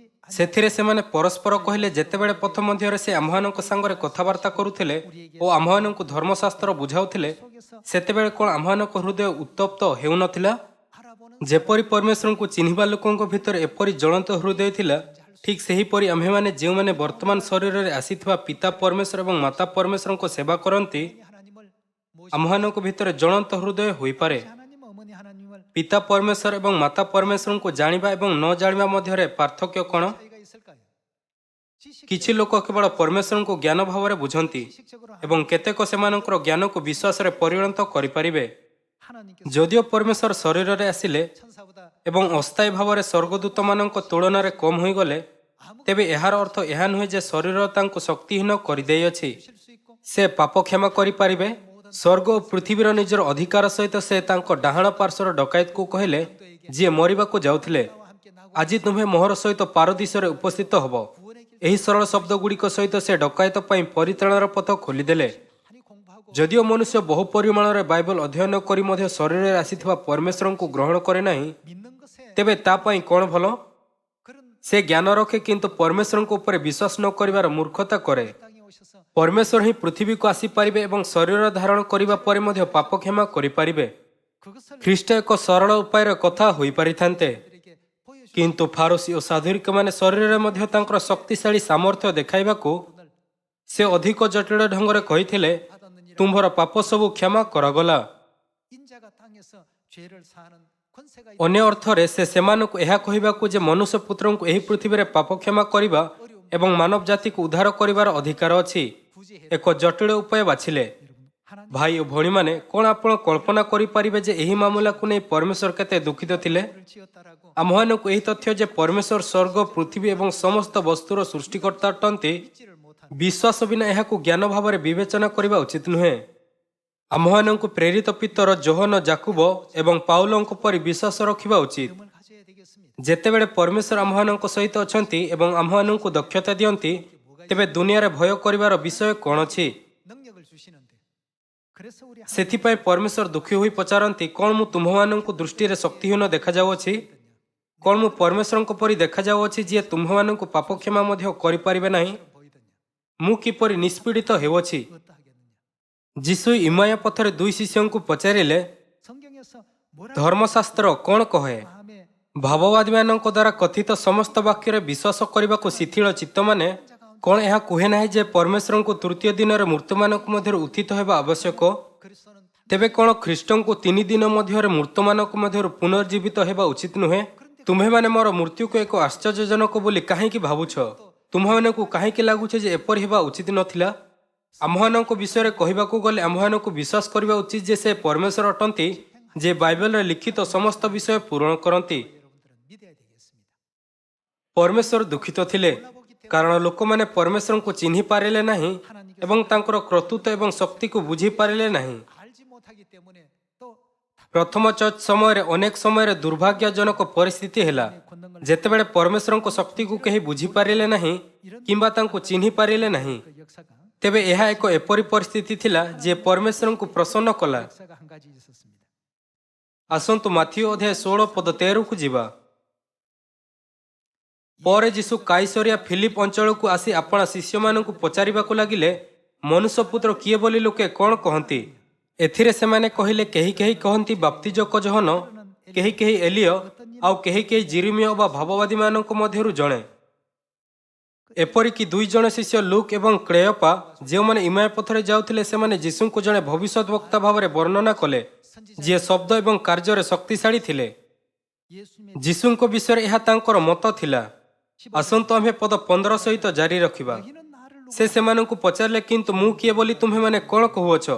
ସେଥିରେ ସେମାନେ ପରସ୍ପର କହିଲେ, ଯେତେବେଳେ ପଥ ମଧ୍ୟରେ ସେ ଆମ୍ଭମାନଙ୍କ ସାଙ୍ଗରେ କଥାବାର୍ତ୍ତା କରୁଥିଲେ ଓ ଆମ୍ଭମାନଙ୍କୁ ଧର୍ମଶାସ୍ତ୍ର ବୁଝାଉଥିଲେ, ସେତେବେଳେ କ'ଣ ଆମ୍ଭମାନଙ୍କ ହୃଦୟ ଉତ୍ତପ୍ତ ହେଉନଥିଲା? ଯେପରି ପରମେଶ୍ୱରଙ୍କୁ ଚିହ୍ନିବା ଲୋକଙ୍କ ଭିତରେ ଏପରି ଜ୍ୱଳନ୍ତ ହୃଦୟ ଥିଲା, ଠିକ୍ ସେହିପରି ଆମ୍ଭେମାନେ ଯେଉଁମାନେ ବର୍ତ୍ତମାନ ଶରୀରରେ ଆସିଥିବା ପିତା ପରମେଶ୍ୱର ଏବଂ ମାତା ପରମେଶ୍ୱରଙ୍କ ସେବା କରନ୍ତି, ଆମ୍ଭମାନଙ୍କ ଭିତରେ ଜ୍ୱଳନ୍ତ ହୃଦୟ ହୋଇପାରେ। ପିତା ପରମେଶ୍ୱର ଏବଂ ମାତା ପରମେଶ୍ୱରଙ୍କୁ ଜାଣିବା ଏବଂ ନ ଜାଣିବା ମଧ୍ୟରେ ପାର୍ଥକ୍ୟ କ'ଣ? କିଛି ଲୋକ କେବଳ ପରମେଶ୍ୱରଙ୍କୁ ଜ୍ଞାନ ଭାବରେ ବୁଝନ୍ତି ଏବଂ କେତେକ ସେମାନଙ୍କର ଜ୍ଞାନକୁ ବିଶ୍ୱାସରେ ପରିଣତ କରିପାରିବେ। ଯଦିଓ ପରମେଶ୍ୱର ଶରୀରରେ ଆସିଲେ ଏବଂ ଅସ୍ଥାୟୀ ଭାବରେ ସ୍ୱର୍ଗଦୂତମାନଙ୍କ ତୁଳନାରେ କମ୍ ହୋଇଗଲେ, ତେବେ ଏହାର ଅର୍ଥ ଏହା ନୁହେଁ ଯେ ଶରୀର ତାଙ୍କୁ ଶକ୍ତିହୀନ କରିଦେଇଅଛି। ସେ ପାପ କ୍ଷମା କରିପାରିବେ। ସ୍ୱର୍ଗ ଓ ପୃଥିବୀର ନିଜର ଅଧିକାର ସହିତ ସେ ତାଙ୍କ ଡାହାଣ ପାର୍ଶ୍ୱର ଡକାୟତକୁ କହିଲେ, ଯିଏ ମରିବାକୁ ଯାଉଥିଲେ, ଆଜି ତୁମ୍ଭେ ମୋହର ସହିତ ପାରଦିଶରେ ଉପସ୍ଥିତ ହେବ। ଏହି ସରଳ ଶବ୍ଦଗୁଡ଼ିକ ସହିତ ସେ ଡକାୟତ ପାଇଁ ପରିତ୍ରାଣର ପଥ ଖୋଲିଦେଲେ। ଯଦିଓ ମନୁଷ୍ୟ ବହୁ ପରିମାଣରେ ବାଇବଲ ଅଧ୍ୟୟନ କରି ମଧ୍ୟ ଶରୀରରେ ଆସିଥିବା ପରମେଶ୍ୱରଙ୍କୁ ଗ୍ରହଣ କରେ ନାହିଁ, ତେବେ ତା ପାଇଁ କ'ଣ ଭଲ? ସେ ଜ୍ଞାନ ରଖେ କିନ୍ତୁ ପରମେଶ୍ୱରଙ୍କ ଉପରେ ବିଶ୍ୱାସ ନ କରିବାର ମୂର୍ଖତା କରେ। ପରମେଶ୍ୱର ହିଁ ପୃଥିବୀକୁ ଆସିପାରିବେ ଏବଂ ଶରୀର ଧାରଣ କରିବା ପରେ ମଧ୍ୟ ପାପ କ୍ଷମା କରିପାରିବେ। ଖ୍ରୀଷ୍ଟ ଏକ ସରଳ ଉପାୟରେ କଥା ହୋଇପାରିଥାନ୍ତେ, କିନ୍ତୁ ଫାରୁସୀ ଓ ସାଧୁରିକମାନେ ଶରୀରରେ ମଧ୍ୟ ତାଙ୍କର ଶକ୍ତିଶାଳୀ ସାମର୍ଥ୍ୟ ଦେଖାଇବାକୁ ସେ ଅଧିକ ଜଟିଳ ଢଙ୍ଗରେ କହିଥିଲେ, ତୁମ୍ଭର ପାପ ସବୁ କ୍ଷମା କରାଗଲା। ଅନ୍ୟ ଅର୍ଥରେ ସେ ସେମାନଙ୍କୁ ଏହା କହିବାକୁ ଯେ ମନୁଷ୍ୟ ପୁତ୍ରଙ୍କୁ ଏହି ପୃଥିବୀରେ ପାପ କ୍ଷମା କରିବା ଏବଂ ମାନବ ଜାତିକୁ ଉଦ୍ଧାର କରିବାର ଅଧିକାର ଅଛି, ଏକ ଜଟିଳ ଉପାୟ ବାଛିଲେ। ଭାଇ ଓ ଭଉଣୀମାନେ, କ'ଣ ଆପଣ କଳ୍ପନା କରିପାରିବେ ଯେ ଏହି ମାମଲାକୁ ନେଇ ପରମେଶ୍ୱର କେତେ ଦୁଃଖିତ ଥିଲେ? ଆମ୍ଭମାନଙ୍କୁ ଏହି ତଥ୍ୟ ଯେ ପରମେଶ୍ୱର ସ୍ୱର୍ଗ, ପୃଥିବୀ ଏବଂ ସମସ୍ତ ବସ୍ତୁର ସୃଷ୍ଟିକର୍ତ୍ତା ଅଟନ୍ତି, ବିଶ୍ୱାସ ବିନା ଏହାକୁ ଜ୍ଞାନ ଭାବରେ ବିବେଚନା କରିବା ଉଚିତ ନୁହେଁ। ଆମ୍ଭମାନଙ୍କୁ ପ୍ରେରିତ ପିତର ଯୋହନ, ଯାକୁବ ଏବଂ ପାଉଲଙ୍କ ପରି ବିଶ୍ୱାସ ରଖିବା ଉଚିତ। ଯେତେବେଳେ ପରମେଶ୍ୱର ଆମ୍ଭମାନଙ୍କ ସହିତ ଅଛନ୍ତି ଏବଂ ଆମ୍ଭମାନଙ୍କୁ ଦକ୍ଷତା ଦିଅନ୍ତି, ତେବେ ଦୁନିଆରେ ଭୟ କରିବାର ବିଷୟ କ'ଣ ଅଛି? ସେଥିପାଇଁ ପରମେଶ୍ୱର ଦୁଃଖୀ ହୋଇ ପଚାରନ୍ତି, କ'ଣ ମୁଁ ତୁମ୍ଭମାନଙ୍କୁ ଦୃଷ୍ଟିରେ ଶକ୍ତିହୀନ ଦେଖାଯାଉଅଛି? କ'ଣ ମୁଁ ପରମେଶ୍ୱରଙ୍କ ପରି ଦେଖାଯାଉଅଛି ଯିଏ ତୁମ୍ଭମାନଙ୍କୁ ପାପ କ୍ଷମା ମଧ୍ୟ କରିପାରିବେ ନାହିଁ? ମୁଁ କିପରି ନିଷ୍ପୀଡ଼ିତ ହେଉଅଛି? ଯୀଶୁ ଇମାୟା ପଥରେ ଦୁଇ ଶିଷ୍ୟଙ୍କୁ ପଚାରିଲେ, ଧର୍ମଶାସ୍ତ୍ର କ'ଣ କହେ? ଭାବବାଦୀମାନଙ୍କ ଦ୍ୱାରା କଥିତ ସମସ୍ତ ବାକ୍ୟରେ ବିଶ୍ୱାସ କରିବାକୁ ଶିଥିଳ ଚିତ୍ତମାନେ କ'ଣ ଏହା କୁହେ ନାହିଁ ଯେ ପରମେଶ୍ୱରଙ୍କୁ ତୃତୀୟ ଦିନରେ ମୃତ୍ୟୁମାନଙ୍କ ମଧ୍ୟରୁ ଉତ୍ଥିତ ହେବା ଆବଶ୍ୟକ? ତେବେ କ'ଣ ଖ୍ରୀଷ୍ଟଙ୍କୁ 3 ଦିନ ମଧ୍ୟରେ ମୃତ୍ୟୁମାନଙ୍କ ମଧ୍ୟରୁ ପୁନର୍ଜୀବିତ ହେବା ଉଚିତ ନୁହେଁ? ତୁମ୍ଭେମାନେ ମୋର ମୃତ୍ୟୁକୁ ଏକ ଆଶ୍ଚର୍ଯ୍ୟଜନକ ବୋଲି କାହିଁକି ଭାବୁଛ? ତୁମ୍ଭମାନଙ୍କୁ କାହିଁକି ଲାଗୁଛି ଯେ ଏପରି ହେବା ଉଚିତ ନଥିଲା? ଆମ୍ଭମାନଙ୍କ ବିଷୟରେ କହିବାକୁ ଗଲେ ଆମ୍ଭମାନଙ୍କୁ ବିଶ୍ୱାସ କରିବା ଉଚିତ ଯେ ସେ ପରମେଶ୍ୱର ଅଟନ୍ତି, ଯେ ବାଇବେଲରେ ଲିଖିତ ସମସ୍ତ ବିଷୟ ପୂରଣ କରନ୍ତି। ପରମେଶ୍ୱର ଦୁଃଖିତ ଥିଲେ କାରଣ ଲୋକମାନେ ପରମେଶ୍ୱରଙ୍କୁ ଚିହ୍ନି ପାରିଲେ ନାହିଁ ଏବଂ ତାଙ୍କର କର୍ତ୍ତୃତ୍ୱ ଏବଂ ଶକ୍ତିକୁ ବୁଝିପାରିଲେ ନାହିଁ। ପ୍ରଥମ ଚର୍ଚ୍ଚ ସମୟରେ ଅନେକ ସମୟରେ ଦୁର୍ଭାଗ୍ୟଜନକ ପରିସ୍ଥିତି ହେଲା, ଯେତେବେଳେ ପରମେଶ୍ୱରଙ୍କ ଶକ୍ତିକୁ କେହି ବୁଝିପାରିଲେ ନାହିଁ କିମ୍ବା ତାଙ୍କୁ ଚିହ୍ନି ପାରିଲେ ନାହିଁ। ତେବେ ଏହା ଏକ ଏପରି ପରିସ୍ଥିତି ଥିଲା ଯିଏ ପରମେଶ୍ୱରଙ୍କୁ ପ୍ରସନ୍ନ କଲା। ଆସନ୍ତୁ ମାଥିଉ ଅଧ୍ୟାୟ 16 ପଦ 13କୁ ଯିବା। ପରେ ଯୀଶୁ କାଇସରିଆ ଫିଲିପ ଅଞ୍ଚଳକୁ ଆସି ଆପଣା ଶିଷ୍ୟମାନଙ୍କୁ ପଚାରିବାକୁ ଲାଗିଲେ, ମନୁଷ୍ୟପୁତ୍ର କିଏ ବୋଲି ଲୋକେ କ'ଣ କହନ୍ତି? ଏଥିରେ ସେମାନେ କହିଲେ, କେହି କେହି କହନ୍ତି ବାପ୍ତିଜକ ଯୋହନ, କେହି କେହି ଏଲିୟ, ଆଉ କେହି କେହି ଜିରିମିୟ ବା ଭାବବାଦୀମାନଙ୍କ ମଧ୍ୟରୁ ଜଣେ। ଏପରିକି 2 ଜଣ ଶିଷ୍ୟ ଲୁକ୍ ଏବଂ କ୍ଲେୟପା, ଯେଉଁମାନେ ଇମାୟା ପଥରେ ଯାଉଥିଲେ, ସେମାନେ ଯୀଶୁଙ୍କୁ ଜଣେ ଭବିଷ୍ୟତ ବକ୍ତା ଭାବରେ ବର୍ଣ୍ଣନା କଲେ, ଯିଏ ଶବ୍ଦ ଏବଂ କାର୍ଯ୍ୟରେ ଶକ୍ତିଶାଳୀ ଥିଲେ। ଯୀଶୁଙ୍କ ବିଷୟରେ ଏହା ତାଙ୍କର ମତ ଥିଲା। ଆସନ୍ତୁ ଆମେ ପଦ 15 ସହିତ ଜାରି ରଖିବା। ସେ ସେମାନଙ୍କୁ ପଚାରିଲେ, କିନ୍ତୁ ମୁଁ କିଏ ବୋଲି ତୁମ୍ଭେମାନେ କ'ଣ କହୁଅଛ?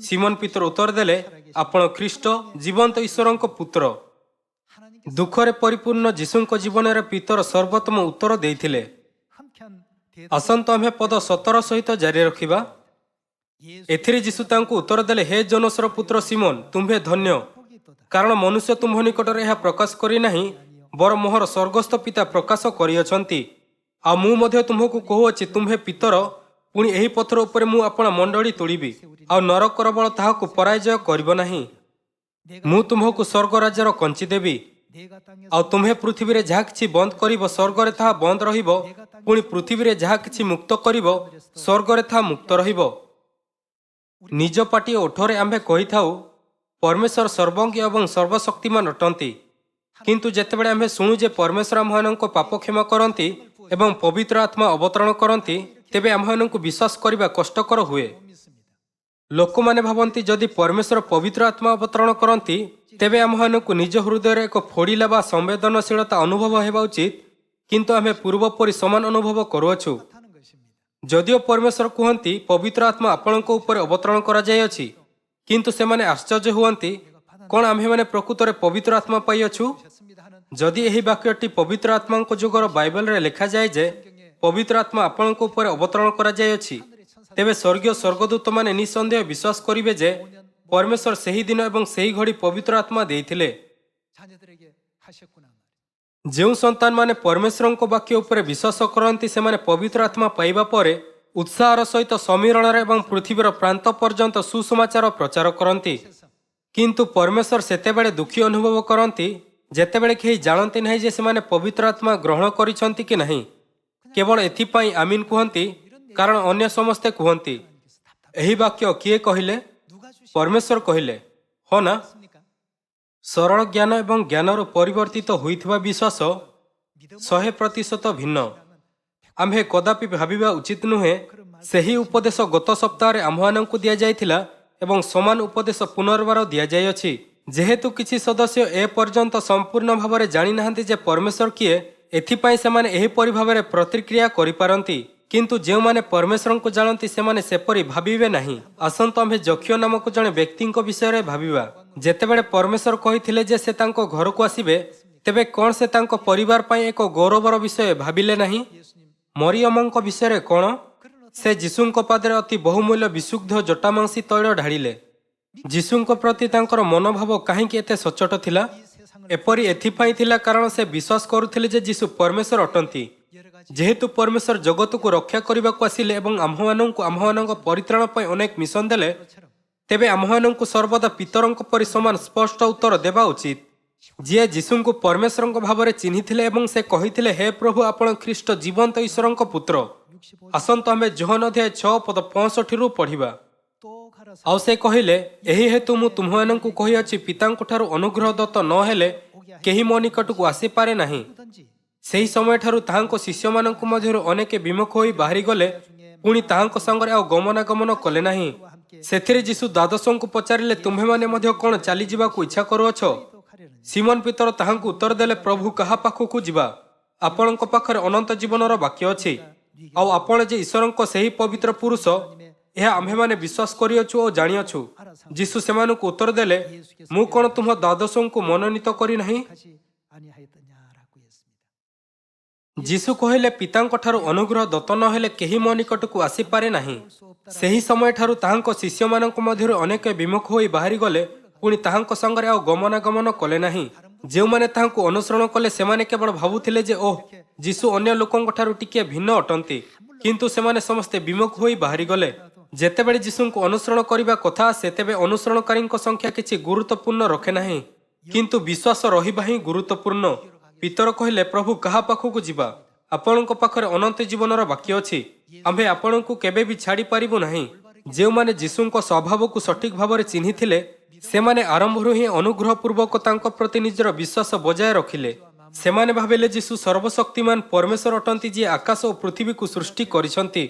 ସିମୋନ ପିତର ଉତ୍ତର ଦେଲେ, ଆପଣ ଖ୍ରୀଷ୍ଟ, ଜୀବନ୍ତ ଈଶ୍ୱରଙ୍କ ପୁତ୍ର। ଦୁଃଖରେ ପରିପୂର୍ଣ୍ଣ ଯୀଶୁଙ୍କ ଜୀବନରେ ପିତର ସର୍ବୋତ୍ତମ ଉତ୍ତର ଦେଇଥିଲେ। ଆସନ୍ତୁ ଆମେ ପଦ 17 ସହିତ ଜାରି ରଖିବା। ଏଥିରେ ଯୀଶୁ ତାଙ୍କୁ ଉତ୍ତର ଦେଲେ, ହେ ଜୋନସର ପୁତ୍ର ସିମୋନ, ତୁମ୍ଭେ ଧନ୍ୟ, କାରଣ ମନୁଷ୍ୟ ତୁମ୍ଭ ନିକଟରେ ଏହା ପ୍ରକାଶ କରିନାହିଁ, ବର ମୋହର ସ୍ୱର୍ଗସ୍ଥ ପିତା ପ୍ରକାଶ କରିଅଛନ୍ତି। ଆଉ ମୁଁ ମଧ୍ୟ ତୁମ୍ଭକୁ କହୁଅଛି, ତୁମ୍ଭେ ପିତର, ପୁଣି ଏହି ପଥର ଉପରେ ମୁଁ ଆପଣା ମଣ୍ଡଳୀ ତୋଳିବି, ଆଉ ନରକର ବଳ ତାହାକୁ ପରାଜୟ କରିବ ନାହିଁ। ମୁଁ ତୁମ୍ଭକୁ ସ୍ୱର୍ଗ ରାଜ୍ୟର କଞ୍ଚି ଦେବି। ଆଉ ତୁମ୍ଭେ ପୃଥିବୀରେ ଯାହା କିଛି ବନ୍ଦ କରିବ, ସ୍ୱର୍ଗରେ ତାହା ବନ୍ଦ ରହିବ, ପୁଣି ପୃଥିବୀରେ ଯାହା କିଛି ମୁକ୍ତ କରିବ, ସ୍ୱର୍ଗରେ ତାହା ମୁକ୍ତ ରହିବ। ନିଜ ପାଟି ଓ ଓଠରେ ଆମ୍ଭେ କହିଥାଉ, ପରମେଶ୍ୱର ସର୍ବଜ୍ଞ ଏବଂ ସର୍ବଶକ୍ତିମାନ ଅଟନ୍ତି, କିନ୍ତୁ ଯେତେବେଳେ ଆମ୍ଭେ ଶୁଣୁ ଯେ ପରମେଶ୍ୱର ଆମ୍ଭମାନଙ୍କ ପାପ କ୍ଷମା କରନ୍ତି ଏବଂ ପବିତ୍ର ଆତ୍ମା ଅବତରଣ କରନ୍ତି, ତେବେ ଆମ୍ଭମାନଙ୍କୁ ବିଶ୍ୱାସ କରିବା କଷ୍ଟକର ହୁଏ। ଲୋକମାନେ ଭାବନ୍ତି, ଯଦି ପରମେଶ୍ୱର ପବିତ୍ର ଆତ୍ମା ଅବତରଣ କରନ୍ତି, ତେବେ ଆମ୍ଭମାନଙ୍କୁ ନିଜ ହୃଦୟରେ ଏକ ଫୋଡ଼ିଲା ବା ସମ୍ବେଦନଶୀଳତା ଅନୁଭବ ହେବା ଉଚିତ, କିନ୍ତୁ ଆମେ ପୂର୍ବ ପରି ସମାନ ଅନୁଭବ କରୁଅଛୁ। ଯଦିଓ ପରମେଶ୍ୱର କୁହନ୍ତି, ପବିତ୍ର ଆତ୍ମା ଆପଣଙ୍କ ଉପରେ ଅବତରଣ କରାଯାଇଅଛି, କିନ୍ତୁ ସେମାନେ ଆଶ୍ଚର୍ଯ୍ୟ ହୁଅନ୍ତି, କ'ଣ ଆମ୍ଭେମାନେ ପ୍ରକୃତରେ ପବିତ୍ର ଆତ୍ମା ପାଇଅଛୁ? ଯଦି ଏହି ବାକ୍ୟଟି ପବିତ୍ର ଆତ୍ମାଙ୍କ ଯୁଗର ବାଇବେଲରେ ଲେଖାଯାଏ ଯେ ପବିତ୍ର ଆତ୍ମା ଆପଣଙ୍କ ଉପରେ ଅବତରଣ କରାଯାଇଅଛି, ତେବେ ସ୍ୱର୍ଗୀୟ ସ୍ୱର୍ଗଦୂତମାନେ ନିଃସନ୍ଦେହ ବିଶ୍ୱାସ କରିବେ ଯେ ପରମେଶ୍ୱର ସେହି ଦିନ ଏବଂ ସେହି ଘଡ଼ି ପବିତ୍ର ଆତ୍ମା ଦେଇଥିଲେ। ଯେଉଁ ସନ୍ତାନମାନେ ପରମେଶ୍ୱରଙ୍କ ବାକ୍ୟ ଉପରେ ବିଶ୍ୱାସ କରନ୍ତି ସେମାନେ ପବିତ୍ର ଆତ୍ମା ପାଇବା ପରେ ଉତ୍ସାହର ସହିତ ସମୀରଣରେ ଏବଂ ପୃଥିବୀର ପ୍ରାନ୍ତ ପର୍ଯ୍ୟନ୍ତ ସୁସମାଚାର ପ୍ରଚାର କରନ୍ତି। କିନ୍ତୁ ପରମେଶ୍ୱର ସେତେବେଳେ ଦୁଃଖୀ ଅନୁଭବ କରନ୍ତି ଯେତେବେଳେ କେହି ଜାଣନ୍ତି ନାହିଁ ଯେ ସେମାନେ ପବିତ୍ର ଆତ୍ମା ଗ୍ରହଣ କରିଛନ୍ତି କି ନାହିଁ। କେବଳ ଏଥିପାଇଁ ଆମିନ୍ କୁହନ୍ତି କାରଣ ଅନ୍ୟ ସମସ୍ତେ କୁହନ୍ତି। ଏହି ବାକ୍ୟ କିଏ କହିଲେ? ପରମେଶ୍ୱର କହିଲେ, ହଁ ନା? ସରଳ ଜ୍ଞାନ ଏବଂ ଜ୍ଞାନରୁ ପରିବର୍ତ୍ତିତ ହୋଇଥିବା ବିଶ୍ୱାସ 100% ଭିନ୍ନ। ଆମ୍ଭେ କଦାପି ଭାବିବା ଉଚିତ ନୁହେଁ ସେହି ଉପଦେଶ ଗତ ସପ୍ତାହରେ ଆମ୍ଭମାନଙ୍କୁ ଦିଆଯାଇଥିଲା ଏବଂ ସମାନ ଉପଦେଶ ପୁନର୍ବାର ଦିଆଯାଇଅଛି। ଯେହେତୁ କିଛି ସଦସ୍ୟ ଏପର୍ଯ୍ୟନ୍ତ ସମ୍ପୂର୍ଣ୍ଣ ଭାବରେ ଜାଣିନାହାନ୍ତି ଯେ ପରମେଶ୍ୱର କିଏ, ଏଥିପାଇଁ ସେମାନେ ଏହିପରି ଭାବରେ ପ୍ରତିକ୍ରିୟା କରିପାରନ୍ତି। କିନ୍ତୁ ଯେଉଁମାନେ ପରମେଶ୍ୱରଙ୍କୁ ଜାଣନ୍ତି ସେମାନେ ସେପରି ଭାବିବେ ନାହିଁ। ଆସନ୍ତୁ ଆମ୍ଭେ ଯକ୍ଷୟ ନାମକ ଜଣେ ବ୍ୟକ୍ତିଙ୍କ ବିଷୟରେ ଭାବିବା। ଯେତେବେଳେ ପରମେଶ୍ୱର କହିଥିଲେ ଯେ ସେ ତାଙ୍କ ଘରକୁ ଆସିବେ, ତେବେ କ'ଣ ସେ ତାଙ୍କ ପରିବାର ପାଇଁ ଏକ ଗୌରବର ବିଷୟ ଭାବିଲେ ନାହିଁ? ମରିୟମଙ୍କ ବିଷୟରେ କ'ଣ? ସେ ଯୀଶୁଙ୍କ ପାଦରେ ଅତି ବହୁମୂଲ୍ୟ ବିଶୁଦ୍ଧ ଜଟାମାଂସୀ ତୈଳ ଢାଳିଲେ। ଯୀଶୁଙ୍କ ପ୍ରତି ତାଙ୍କର ମନୋଭାବ କାହିଁକି ଏତେ ସଚ୍ଚୋଟ ଥିଲା? ଏପରି ଏଥିପାଇଁ ଥିଲା କାରଣ ସେ ବିଶ୍ୱାସ କରୁଥିଲେ ଯେ ଯୀଶୁ ପରମେଶ୍ୱର ଅଟନ୍ତି। ଯେହେତୁ ପରମେଶ୍ୱର ଜଗତକୁ ରକ୍ଷା କରିବାକୁ ଆସିଲେ ଏବଂ ଆମ୍ଭମାନଙ୍କୁ ଆମ୍ଭମାନଙ୍କ ପରିତ୍ରାଣ ପାଇଁ ଅନେକ ମିଶନ ଦେଲେ, ତେବେ ଆମ୍ଭମାନଙ୍କୁ ସର୍ବଦା ପିତରଙ୍କ ପରି ସମାନ ସ୍ପଷ୍ଟ ଉତ୍ତର ଦେବା ଉଚିତ। ଯିଏ ଯୀଶୁଙ୍କୁ ପରମେଶ୍ୱରଙ୍କ ଭାବରେ ଚିହ୍ନିଥିଲେ ଏବଂ ସେ କହିଥିଲେ, ହେ ପ୍ରଭୁ, ଆପଣ ଖ୍ରୀଷ୍ଟ ଜୀବନ୍ତ ଈଶ୍ୱରଙ୍କ ପୁତ୍ର। ଆସନ୍ତୁ ଆମେ ଯୋହନ ଅଧ୍ୟାୟ 6:65ରୁ ପଢ଼ିବା। ଆଉ ସେ କହିଲେ, ଏହି ହେତୁ ମୁଁ ତୁମ୍ଭମାନଙ୍କୁ କହିଅଛି, ପିତାଙ୍କଠାରୁ ଅନୁଗ୍ରହ ଦତ୍ତ ନ ହେଲେ କେହି ମୋ ନିକଟକୁ ଆସିପାରେ ନାହିଁ। ସେହି ସମୟଠାରୁ ତାହାଙ୍କ ଶିଷ୍ୟମାନଙ୍କ ମଧ୍ୟରୁ ଅନେକେ ବିମୁଖ ହୋଇ ବାହାରିଗଲେ, ପୁଣି ତାହାଙ୍କ ସାଙ୍ଗରେ ଆଉ ଗମନାଗମନ କଲେ ନାହିଁ। ସେଥିରେ ଯୀଶୁ ଦ୍ୱାଦଶଙ୍କୁ ପଚାରିଲେ, ତୁମ୍ଭେମାନେ ମଧ୍ୟ କ'ଣ ଚାଲିଯିବାକୁ ଇଚ୍ଛା କରୁଅଛ? ସିମୋନ ପିତର ତାହାଙ୍କୁ ଉତ୍ତର ଦେଲେ, ପ୍ରଭୁ, କାହା ପାଖକୁ ଯିବା? ଆପଣଙ୍କ ପାଖରେ ଅନନ୍ତ ଜୀବନର ବାକ୍ୟ ଅଛି, ଆଉ ଆପଣ ଯେ ଈଶ୍ୱରଙ୍କ ସେହି ପବିତ୍ର ପୁରୁଷ, ଏହା ଆମ୍ଭେମାନେ ବିଶ୍ୱାସ କରିଅଛୁ ଓ ଜାଣିଅଛୁ। ଯୀଶୁ ସେମାନଙ୍କୁ ଉତ୍ତର ଦେଲେ, ମୁଁ କ'ଣ ତୁମ୍ଭ ଦ୍ୱାଦଶଙ୍କୁ ମନୋନୀତ କରିନାହିଁ? ଯୀଶୁ କହିଲେ, ପିତାଙ୍କଠାରୁ ଅନୁଗ୍ରହ ଦତ୍ତ ନ ହେଲେ କେହି ମୋ ନିକଟକୁ ଆସିପାରେ ନାହିଁ। ସେହି ସମୟଠାରୁ ତାହାଙ୍କ ଶିଷ୍ୟମାନଙ୍କ ମଧ୍ୟରୁ ଅନେକ ବିମୁଖ ହୋଇ ବାହାରିଗଲେ, ପୁଣି ତାହାଙ୍କ ସାଙ୍ଗରେ ଆଉ ଗମନାଗମନ କଲେ ନାହିଁ। ଯେଉଁମାନେ ତାହାଙ୍କୁ ଅନୁସରଣ କଲେ ସେମାନେ କେବଳ ଭାବୁଥିଲେ ଯେ ଓଃ, ଯୀଶୁ ଅନ୍ୟ ଲୋକଙ୍କଠାରୁ ଟିକିଏ ଭିନ୍ନ ଅଟନ୍ତି। କିନ୍ତୁ ସେମାନେ ସମସ୍ତେ ବିମୁଖ ହୋଇ ବାହାରିଗଲେ। ଯେତେବେଳେ ଯୀଶୁଙ୍କୁ ଅନୁସରଣ କରିବା କଥା ଆସେ, ତେବେ ଅନୁସରଣକାରୀଙ୍କ ସଂଖ୍ୟା କିଛି ଗୁରୁତ୍ୱପୂର୍ଣ୍ଣ ରଖେ ନାହିଁ, କିନ୍ତୁ ବିଶ୍ୱାସ ରହିବା ହିଁ ଗୁରୁତ୍ୱପୂର୍ଣ୍ଣ। ପିତର କହିଲେ, ପ୍ରଭୁ, କାହା ପାଖକୁ ଯିବା? ଆପଣଙ୍କ ପାଖରେ ଅନନ୍ତ ଜୀବନର ବାକ୍ୟ ଅଛି, ଆମ୍ଭେ ଆପଣଙ୍କୁ କେବେ ବି ଛାଡ଼ି ପାରିବୁ ନାହିଁ। ଯେଉଁମାନେ ଯୀଶୁଙ୍କ ସ୍ୱଭାବକୁ ସଠିକ ଭାବରେ ଚିହ୍ନିଥିଲେ, ସେମାନେ ଆରମ୍ଭରୁ ହିଁ ଅନୁଗ୍ରହପୂର୍ବକ ତାଙ୍କ ପ୍ରତି ନିଜର ବିଶ୍ୱାସ ବଜାୟ ରଖିଲେ। ସେମାନେ ଭାବିଲେ ଯୀଶୁ ସର୍ବଶକ୍ତିମାନ ପରମେଶ୍ୱର ଅଟନ୍ତି, ଯିଏ ଆକାଶ ଓ ପୃଥିବୀକୁ ସୃଷ୍ଟି କରିଛନ୍ତି।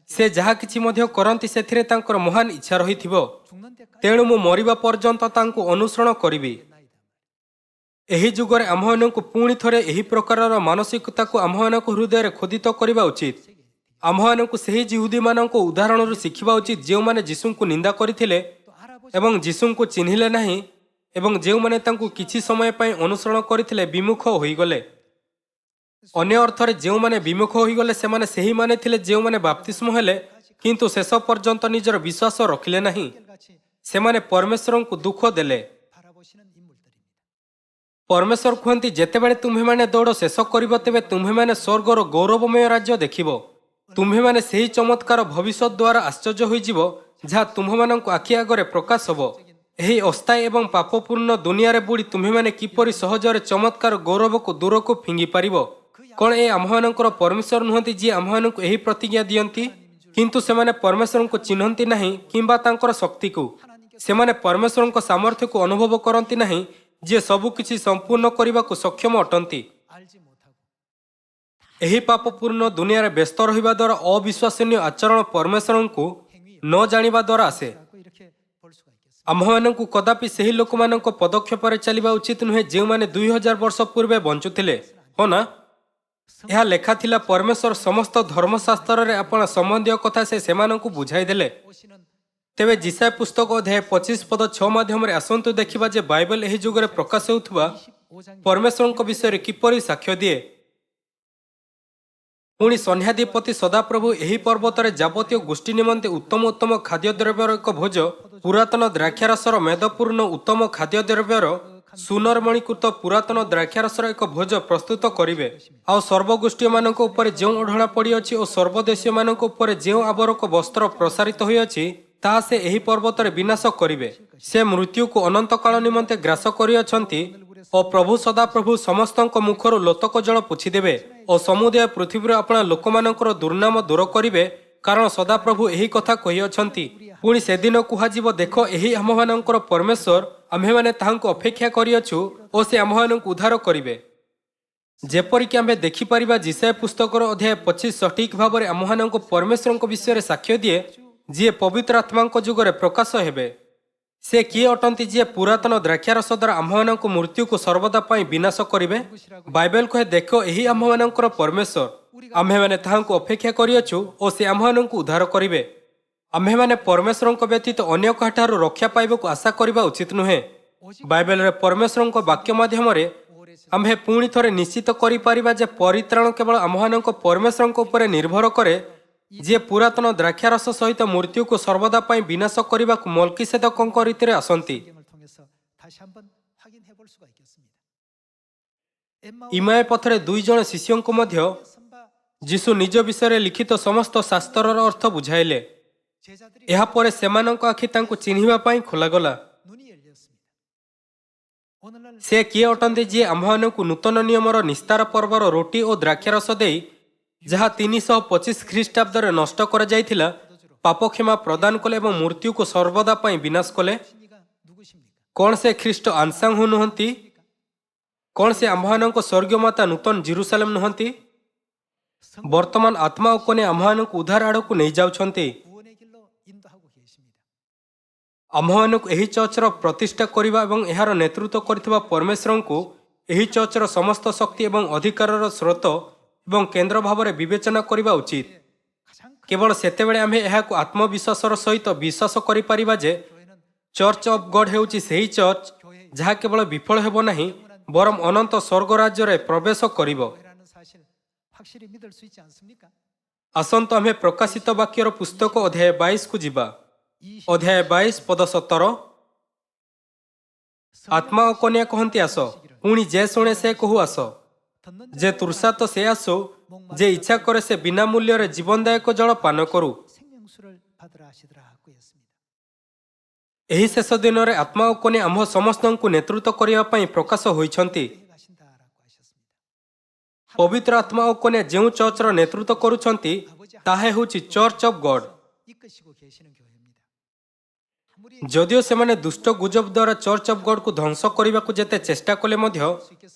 ସେ ଯାହା କିଛି ମଧ୍ୟ କରନ୍ତି ସେଥିରେ ତାଙ୍କର ମହାନ ଇଚ୍ଛା ରହିଥିବ। ତେଣୁ ମୁଁ ମରିବା ପର୍ଯ୍ୟନ୍ତ ତାଙ୍କୁ ଅନୁସରଣ କରିବି। ଏହି ଯୁଗରେ ଆମ୍ଭମାନଙ୍କୁ ପୁଣି ଥରେ ଏହି ପ୍ରକାରର ମାନସିକତାକୁ ଆମ୍ଭମାନଙ୍କ ହୃଦୟରେ ଖୋଦିତ କରିବା ଉଚିତ। ଆମ୍ଭମାନଙ୍କୁ ସେହି ଜିହୁଦୀମାନଙ୍କ ଉଦାହରଣରୁ ଶିଖିବା ଉଚିତ ଯେଉଁମାନେ ଯୀଶୁଙ୍କୁ ନିନ୍ଦା କରିଥିଲେ ଏବଂ ଯୀଶୁଙ୍କୁ ଚିହ୍ନିଲେ ନାହିଁ, ଏବଂ ଯେଉଁମାନେ ତାଙ୍କୁ କିଛି ସମୟ ପାଇଁ ଅନୁସରଣ କରିଥିଲେ ବିମୁଖ ହୋଇଗଲେ। ଅନ୍ୟ ଅର୍ଥରେ ଯେଉଁମାନେ ବିମୁଖ ହୋଇଗଲେ ସେମାନେ ସେହିମାନେ ଥିଲେ ଯେଉଁମାନେ ବାପ୍ତିସ୍ମ ହେଲେ କିନ୍ତୁ ଶେଷ ପର୍ଯ୍ୟନ୍ତ ନିଜର ବିଶ୍ୱାସ ରଖିଲେ ନାହିଁ। ସେମାନେ ପରମେଶ୍ୱରଙ୍କୁ ଦୁଃଖ ଦେଲେ। ପରମେଶ୍ୱର କୁହନ୍ତି, ଯେତେବେଳେ ତୁମ୍ଭେମାନେ ଦୌଡ଼ ଶେଷ କରିବ, ତେବେ ତୁମ୍ଭେମାନେ ସ୍ୱର୍ଗର ଗୌରବମୟ ରାଜ୍ୟ ଦେଖିବ। ତୁମ୍ଭେମାନେ ସେହି ଚମତ୍କାର ଭବିଷ୍ୟତ ଦ୍ୱାରା ଆଶ୍ଚର୍ଯ୍ୟ ହୋଇଯିବ ଯାହା ତୁମ୍ଭମାନଙ୍କ ଆଖି ଆଗରେ ପ୍ରକାଶ ହେବ। ଏହି ଅସ୍ଥାୟୀ ଏବଂ ପାପପୂର୍ଣ୍ଣ ଦୁନିଆରେ ବୁଡ଼ି ତୁମ୍ଭେମାନେ କିପରି ସହଜରେ ଚମତ୍କାର ଗୌରବକୁ ଦୂରକୁ ଫିଙ୍ଗି ପାରିବ? କ'ଣ ଏ ଆମ୍ଭମାନଙ୍କର ପରମେଶ୍ୱର ନୁହନ୍ତି ଯିଏ ଆମ୍ଭମାନଙ୍କୁ ଏହି ପ୍ରତିଜ୍ଞା ଦିଅନ୍ତି? କିନ୍ତୁ ସେମାନେ ପରମେଶ୍ୱରଙ୍କୁ ଚିହ୍ନନ୍ତି ନାହିଁ କିମ୍ବା ତାଙ୍କର ଶକ୍ତିକୁ। ସେମାନେ ପରମେଶ୍ୱରଙ୍କ ସାମର୍ଥ୍ୟକୁ ଅନୁଭବ କରନ୍ତି ନାହିଁ, ଯିଏ ସବୁକିଛି ସମ୍ପୂର୍ଣ୍ଣ କରିବାକୁ ସକ୍ଷମ ଅଟନ୍ତି। ଏହି ପାପପୂର୍ଣ୍ଣ ଦୁନିଆରେ ବ୍ୟସ୍ତ ରହିବା ଦ୍ୱାରା ଅବିଶ୍ୱସନୀୟ ଆଚରଣ ପରମେଶ୍ୱରଙ୍କୁ ନ ଜାଣିବା ଦ୍ୱାରା ଆସେ। ଆମ୍ଭମାନଙ୍କୁ କଦାପି ସେହି ଲୋକମାନଙ୍କ ପଦକ୍ଷେପରେ ଚାଲିବା ଉଚିତ ନୁହେଁ ଯେଉଁମାନେ 2000 ବର୍ଷ ପୂର୍ବେ ବଞ୍ଚୁଥିଲେ, ହଁ ନା? ଏହା ଲେଖାଥିଲା, ପରମେଶ୍ୱର ସମସ୍ତ ଧର୍ମଶାସ୍ତ୍ରରେ ଆପଣା ସମ୍ବନ୍ଧୀୟ କଥା ସେ ସେମାନଙ୍କୁ ବୁଝାଇ ଦେଲେ। ତେବେ ଯିଶାୟା ପୁସ୍ତକ ଅଧ୍ୟାୟ 25:6 ମାଧ୍ୟମରେ ଆସନ୍ତୁ ଦେଖିବା ଯେ ବାଇବେଲ ଏହି ଯୁଗରେ ପ୍ରକାଶ ହେଉଥିବା ପରମେଶ୍ୱରଙ୍କ ବିଷୟରେ କିପରି ସାକ୍ଷ୍ୟ ଦିଏ। ପୁଣି ସନ୍ଧ୍ୟାଧିପତି ସଦାପ୍ରଭୁ ଏହି ପର୍ବତରେ ଯାବତୀୟ ଗୋଷ୍ଠୀ ନିମନ୍ତେ ଉତ୍ତମ ଉତ୍ତମ ଖାଦ୍ୟଦ୍ରବ୍ୟର ଏକ ଭୋଜ, ପୁରାତନ ଦ୍ରାକ୍ଷାରସର ମେଦପୂର୍ଣ୍ଣ ଉତ୍ତମ ଖାଦ୍ୟଦ୍ରବ୍ୟର ସୁନରମଣିକୃତ ପୁରାତନ ଦ୍ରାକ୍ଷାରସର ଏକ ଭୋଜ ପ୍ରସ୍ତୁତ କରିବେ ଆଉ ସର୍ବଗୋଷ୍ଠୀମାନଙ୍କ ଉପରେ ଯେଉଁ ଓଢ଼ଣା ପଡ଼ିଅଛି ଓ ସର୍ବଦେଶୀୟମାନଙ୍କ ଉପରେ ଯେଉଁ ଆବରକ ବସ୍ତ୍ର ପ୍ରସାରିତ ହୋଇଅଛି ତାହା ସେ ଏହି ପର୍ବତରେ ବିନାଶ କରିବେ। ସେ ମୃତ୍ୟୁକୁ ଅନନ୍ତକାଳ ନିମନ୍ତେ ଗ୍ରାସ କରିଅଛନ୍ତି ଓ ପ୍ରଭୁ ସଦାପ୍ରଭୁ ସମସ୍ତଙ୍କ ମୁଖରୁ ଲୋତକ ଜଳ ପୋଛିଦେବେ ଓ ସମୁଦାୟ ପୃଥିବୀର ଆପଣା ଲୋକମାନଙ୍କର ଦୁର୍ନାମ ଦୂର କରିବେ, କାରଣ ସଦାପ୍ରଭୁ ଏହି କଥା କହିଅଛନ୍ତି। ପୁଣି ସେଦିନ କୁହାଯିବ, ଦେଖ ଏହି ଆମ୍ଭମାନଙ୍କର ପରମେଶ୍ୱର, ଆମ୍ଭେମାନେ ତାହାଙ୍କୁ ଅପେକ୍ଷା କରିଅଛୁ ଓ ସେ ଆମ୍ଭମାନଙ୍କୁ ଉଦ୍ଧାର କରିବେ। ଯେପରିକି ଆମ୍ଭେ ଦେଖିପାରିବା ଜିସାୟା ପୁସ୍ତକର ଅଧ୍ୟାୟ 25 ସଠିକ ଭାବରେ ଆମ୍ଭମାନଙ୍କ ପରମେଶ୍ୱରଙ୍କ ବିଷୟରେ ସାକ୍ଷ୍ୟ ଦିଏ, ଯିଏ ପବିତ୍ର ଆତ୍ମାଙ୍କ ଯୁଗରେ ପ୍ରକାଶ ହେବେ। ସେ କିଏ ଅଟନ୍ତି ଯିଏ ପୁରାତନ ଦ୍ରାକ୍ଷାରସ ଦ୍ୱାରା ଆମ୍ଭମାନଙ୍କ ମୃତ୍ୟୁକୁ ସର୍ବଦା ପାଇଁ ବିନାଶ କରିବେ? ବାଇବେଲ କହେ, ଦେଖ ଏହି ଆମ୍ଭମାନଙ୍କର ପରମେଶ୍ୱର, ଆମ୍ଭେମାନେ ତାହାଙ୍କୁ ଅପେକ୍ଷା କରିଅଛୁ ଓ ସେ ଆମ୍ଭମାନଙ୍କୁ ଉଦ୍ଧାର କରିବେ। ଆମ୍ଭେମାନେ ପରମେଶ୍ୱରଙ୍କ ବ୍ୟତୀତ ଅନ୍ୟ କାହାଠାରୁ ରକ୍ଷା ପାଇବାକୁ ଆଶା କରିବା ଉଚିତ ନୁହେଁ। ବାଇବେଲରେ ପରମେଶ୍ୱରଙ୍କ ବାକ୍ୟ ମାଧ୍ୟମରେ ଆମ୍ଭେ ପୁଣି ଥରେ ନିଶ୍ଚିତ କରିପାରିବା ଯେ ପରିତ୍ରାଣ କେବଳ ଆମ୍ଭମାନଙ୍କ ପରମେଶ୍ୱରଙ୍କ ଉପରେ ନିର୍ଭର କରେ, ଯିଏ ପୁରାତନ ଦ୍ରାକ୍ଷାରସ ସହିତ ମୃତ୍ୟୁକୁ ସର୍ବଦା ପାଇଁ ବିନାଶ କରିବାକୁ ମଲ୍କିସେଦକଙ୍କ ରୀତିରେ ଆସନ୍ତି। ଇମାଏ ପଥରେ 2 ଜଣ ଶିଷ୍ୟଙ୍କୁ ମଧ୍ୟ ଯୀଶୁ ନିଜ ବିଷୟରେ ଲିଖିତ ସମସ୍ତ ଶାସ୍ତ୍ରର ଅର୍ଥ ବୁଝାଇଲେ। ଏହାପରେ ସେମାନଙ୍କ ଆଖି ତାଙ୍କୁ ଚିହ୍ନିବା ପାଇଁ ଖୋଲାଗଲା। ସେ କିଏ ଅଟନ୍ତି ଯିଏ ଆମ୍ଭମାନଙ୍କୁ ନୂତନ ନିୟମର ନିସ୍ତାର ପର୍ବର ରୁଟି ଓ ଦ୍ରାକ୍ଷାରସ ଦେଇ, ଯାହା 325 ଖ୍ରୀଷ୍ଟାବ୍ଦରେ ନଷ୍ଟ କରାଯାଇଥିଲା, ପାପ କ୍ଷମା ପ୍ରଦାନ କଲେ ଏବଂ ମୃତ୍ୟୁକୁ ସର୍ବଦା ପାଇଁ ବିନାଶ କଲେ? କଣ ସେ ଖ୍ରୀଷ୍ଟ ଆନସାଙ୍ଗ ନୁହନ୍ତି? କଣ ସେ ଆମ୍ଭମାନଙ୍କ ସ୍ୱର୍ଗୀୟ ମାତା ନୂତନ ଜେରୁସାଲେମ ନୁହନ୍ତି? ବର୍ତ୍ତମାନ ଆତ୍ମା ଓ କନ୍ୟା ଆମ୍ଭମାନଙ୍କୁ ଉଦ୍ଧାର ଆଡ଼କୁ ନେଇଯାଉଛନ୍ତି। ଆମ୍ଭମାନଙ୍କୁ ଏହି ଚର୍ଚ୍ଚର ପ୍ରତିଷ୍ଠା କରିବା ଏବଂ ଏହାର ନେତୃତ୍ୱ କରିଥିବା ପରମେଶ୍ୱରଙ୍କୁ ଏହି ଚର୍ଚ୍ଚର ସମସ୍ତ ଶକ୍ତି ଏବଂ ଅଧିକାରର ସ୍ରୋତ ଏବଂ କେନ୍ଦ୍ର ଭାବରେ ବିବେଚନା କରିବା ଉଚିତ। କେବଳ ସେତେବେଳେ ଆମ୍ଭେ ଏହାକୁ ଆତ୍ମବିଶ୍ୱାସର ସହିତ ବିଶ୍ୱାସ କରିପାରିବା ଯେ ଚର୍ଚ୍ଚ ଅଫ୍ ଗଡ୍ ହେଉଛି ସେହି ଚର୍ଚ୍ଚ ଯାହା କେବଳ ବିଫଳ ହେବ ନାହିଁ, ବରଂ ଅନନ୍ତ ସ୍ୱର୍ଗ ରାଜ୍ୟରେ ପ୍ରବେଶ କରିବ। ଆସନ୍ତୁ ଆମ୍ଭେ ପ୍ରକାଶିତ ବାକ୍ୟର ପୁସ୍ତକ ଅଧ୍ୟାୟ 22କୁ ଯିବା। ଅଧ୍ୟାୟ 22 ପଦ 17। ଆତ୍ମା ଓ କନ୍ୟା କହନ୍ତି, ଆସ। ପୁଣି ଯେ ଶୁଣେ ସେ କହୁ, ଆସ। ଯେ ତୃଷାର୍ତ୍ତ ସେ ଆସୁ, ଯେ ଇଚ୍ଛା କରେ ସେ ବିନା ମୂଲ୍ୟରେ ଜୀବନଦାୟକ ଜଳ ପାନ କରୁ। ଏହି ଶେଷ ଦିନରେ ଆତ୍ମା ଓ କନ୍ୟା ଆମ୍ଭ ସମସ୍ତଙ୍କୁ ନେତୃତ୍ୱ କରିବା ପାଇଁ ପ୍ରକାଶ ହୋଇଛନ୍ତି। ପବିତ୍ର ଆତ୍ମା ଓ କନ୍ୟା ଯେଉଁ ଚର୍ଚ୍ଚର ନେତୃତ୍ୱ କରୁଛନ୍ତି, ତାହା ହେଉଛି ଚର୍ଚ୍ଚ ଅଫ୍ ଗଡ୍। ଯଦିଓ ସେମାନେ ଦୁଷ୍ଟ ଗୁଜବ ଦ୍ୱାରା ଚର୍ଚ୍ଚ ଅଫ୍ ଗଡ୍କୁ ଧ୍ୱଂସ କରିବାକୁ ଯେତେ ଚେଷ୍ଟା କଲେ ମଧ୍ୟ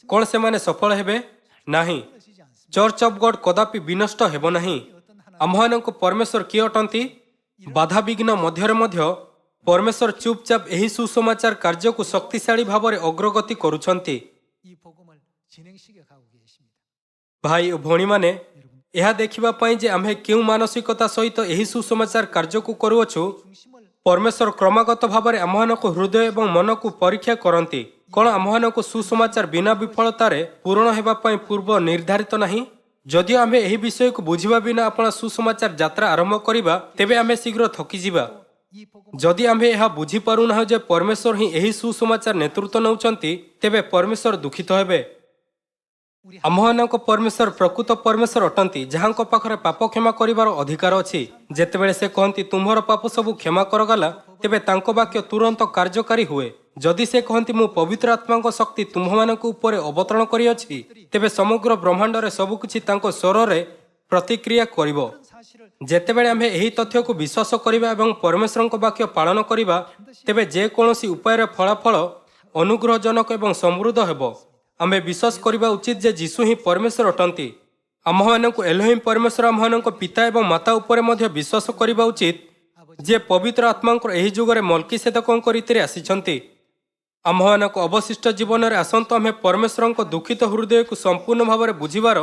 କଣ ସେମାନେ ସଫଳ ହେବେ? ନାହିଁ। ଚର୍ଚ୍ଚ ଅଫ୍ ଗଡ୍ କଦାପି ବିନଷ୍ଟ ହେବ ନାହିଁ। ଆମ୍ଭମାନଙ୍କ ପରମେଶ୍ୱର କିଏ ଅଟନ୍ତି? ବାଧାବିଘ୍ନ ମଧ୍ୟରେ ମଧ୍ୟ ପରମେଶ୍ୱର ଚୁପଚାପ ଏହି ସୁସମାଚାର କାର୍ଯ୍ୟକୁ ଶକ୍ତିଶାଳୀ ଭାବରେ ଅଗ୍ରଗତି କରୁଛନ୍ତି। ଭାଇ ଓ ଭଉଣୀମାନେ, ଏହା ଦେଖିବା ପାଇଁ ଯେ ଆମ୍ଭେ କେଉଁ ମାନସିକତା ସହିତ ଏହି ସୁସମାଚାର କାର୍ଯ୍ୟକୁ କରୁଅଛୁ, ପରମେଶ୍ୱର କ୍ରମାଗତ ଭାବରେ ଆମ୍ଭମାନଙ୍କ ହୃଦୟ ଏବଂ ମନକୁ ପରୀକ୍ଷା କରନ୍ତି। କଣ ଆମ୍ଭମାନଙ୍କୁ ସୁସମାଚାର ବିନା ବିଫଳତାରେ ପୂରଣ ହେବା ପାଇଁ ପୂର୍ବ ନିର୍ଦ୍ଧାରିତ ନାହିଁ? ଯଦିଓ ଆମ୍ଭେ ଏହି ବିଷୟକୁ ବୁଝିବା ବିନା ଆପଣା ସୁସମାଚାର ଯାତ୍ରା ଆରମ୍ଭ କରିବା, ତେବେ ଆମ୍ଭେ ଶୀଘ୍ର ଥକିଯିବା। ଯଦି ଆମ୍ଭେ ଏହା ବୁଝିପାରୁନାହୁଁ ଯେ ପରମେଶ୍ୱର ହିଁ ଏହି ସୁସମାଚାର ନେତୃତ୍ୱ ନେଉଛନ୍ତି, ତେବେ ପରମେଶ୍ୱର ଦୁଃଖିତ ହେବେ। ଆମ୍ଭମାନଙ୍କ ପରମେଶ୍ୱର ପ୍ରକୃତ ପରମେଶ୍ୱର ଅଟନ୍ତି, ଯାହାଙ୍କ ପାଖରେ ପାପ କ୍ଷମା କରିବାର ଅଧିକାର ଅଛି। ଯେତେବେଳେ ସେ କହନ୍ତି, ତୁମ୍ଭର ପାପ ସବୁ କ୍ଷମା କରାଗଲା, ତେବେ ତାଙ୍କ ବାକ୍ୟ ତୁରନ୍ତ କାର୍ଯ୍ୟକାରୀ ହୁଏ। ଯଦି ସେ କହନ୍ତି, ମୁଁ ପବିତ୍ର ଆତ୍ମାଙ୍କ ଶକ୍ତି ତୁମ୍ଭମାନଙ୍କ ଉପରେ ଅବତରଣ କରିଅଛି, ତେବେ ସମଗ୍ର ବ୍ରହ୍ମାଣ୍ଡରେ ସବୁକିଛି ତାଙ୍କ ସ୍ୱରରେ ପ୍ରତିକ୍ରିୟା କରିବ। ଯେତେବେଳେ ଆମ୍ଭେ ଏହି ତଥ୍ୟକୁ ବିଶ୍ୱାସ କରିବା ଏବଂ ପରମେଶ୍ୱରଙ୍କ ବାକ୍ୟ ପାଳନ କରିବା, ତେବେ ଯେକୌଣସି ଉପାୟରେ ଫଳାଫଳ ଅନୁଗ୍ରହଜନକ ଏବଂ ସମୃଦ୍ଧ ହେବ। ଆମ୍ଭେ ବିଶ୍ୱାସ କରିବା ଉଚିତ ଯେ ଯୀଶୁ ହିଁ ପରମେଶ୍ୱର ଅଟନ୍ତି। ଆମ୍ଭମାନଙ୍କୁ ଏଲୋହିମ୍ ପରମେଶ୍ୱର ଆମ୍ଭମାନଙ୍କ ପିତା ଏବଂ ମାତା ଉପରେ ମଧ୍ୟ ବିଶ୍ୱାସ କରିବା ଉଚିତ, ଯିଏ ପବିତ୍ର ଆତ୍ମାଙ୍କର ଏହି ଯୁଗରେ ମଲ୍କିସେଦକଙ୍କ ରୀତିରେ ଆସିଛନ୍ତି। ଆମ୍ଭମାନଙ୍କ ଅବଶିଷ୍ଟ ଜୀବନରେ ଆସନ୍ତୁ ଆମ୍ଭେ ପରମେଶ୍ୱରଙ୍କ ଦୁଃଖିତ ହୃଦୟକୁ ସମ୍ପୂର୍ଣ୍ଣ ଭାବରେ ବୁଝିବାର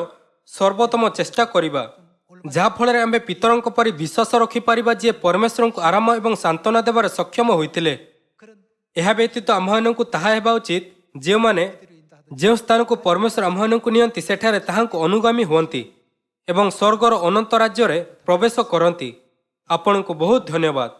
ସର୍ବୋତ୍ତମ ଚେଷ୍ଟା କରିବା, ଯାହାଫଳରେ ଆମ୍ଭେ ପିତରଙ୍କ ପରି ବିଶ୍ୱାସ ରଖିପାରିବା, ଯିଏ ପରମେଶ୍ୱରଙ୍କୁ ଆରାମ ଏବଂ ସାନ୍ତ୍ୱନା ଦେବାରେ ସକ୍ଷମ ହୋଇଥିଲେ। ଏହା ବ୍ୟତୀତ ଆମ୍ଭମାନଙ୍କୁ ତାହା ହେବା ଉଚିତ ଯେଉଁମାନେ ଯେଉଁ ସ୍ଥାନକୁ ପରମେଶ୍ୱର ଆମ୍ଭମାନଙ୍କୁ ନିଅନ୍ତି ସେଠାରେ ତାହାଙ୍କୁ ଅନୁଗାମୀ ହୁଅନ୍ତି ଏବଂ ସ୍ୱର୍ଗର ଅନନ୍ତ ରାଜ୍ୟରେ ପ୍ରବେଶ କରନ୍ତି। ଆପଣଙ୍କୁ ବହୁତ ଧନ୍ୟବାଦ।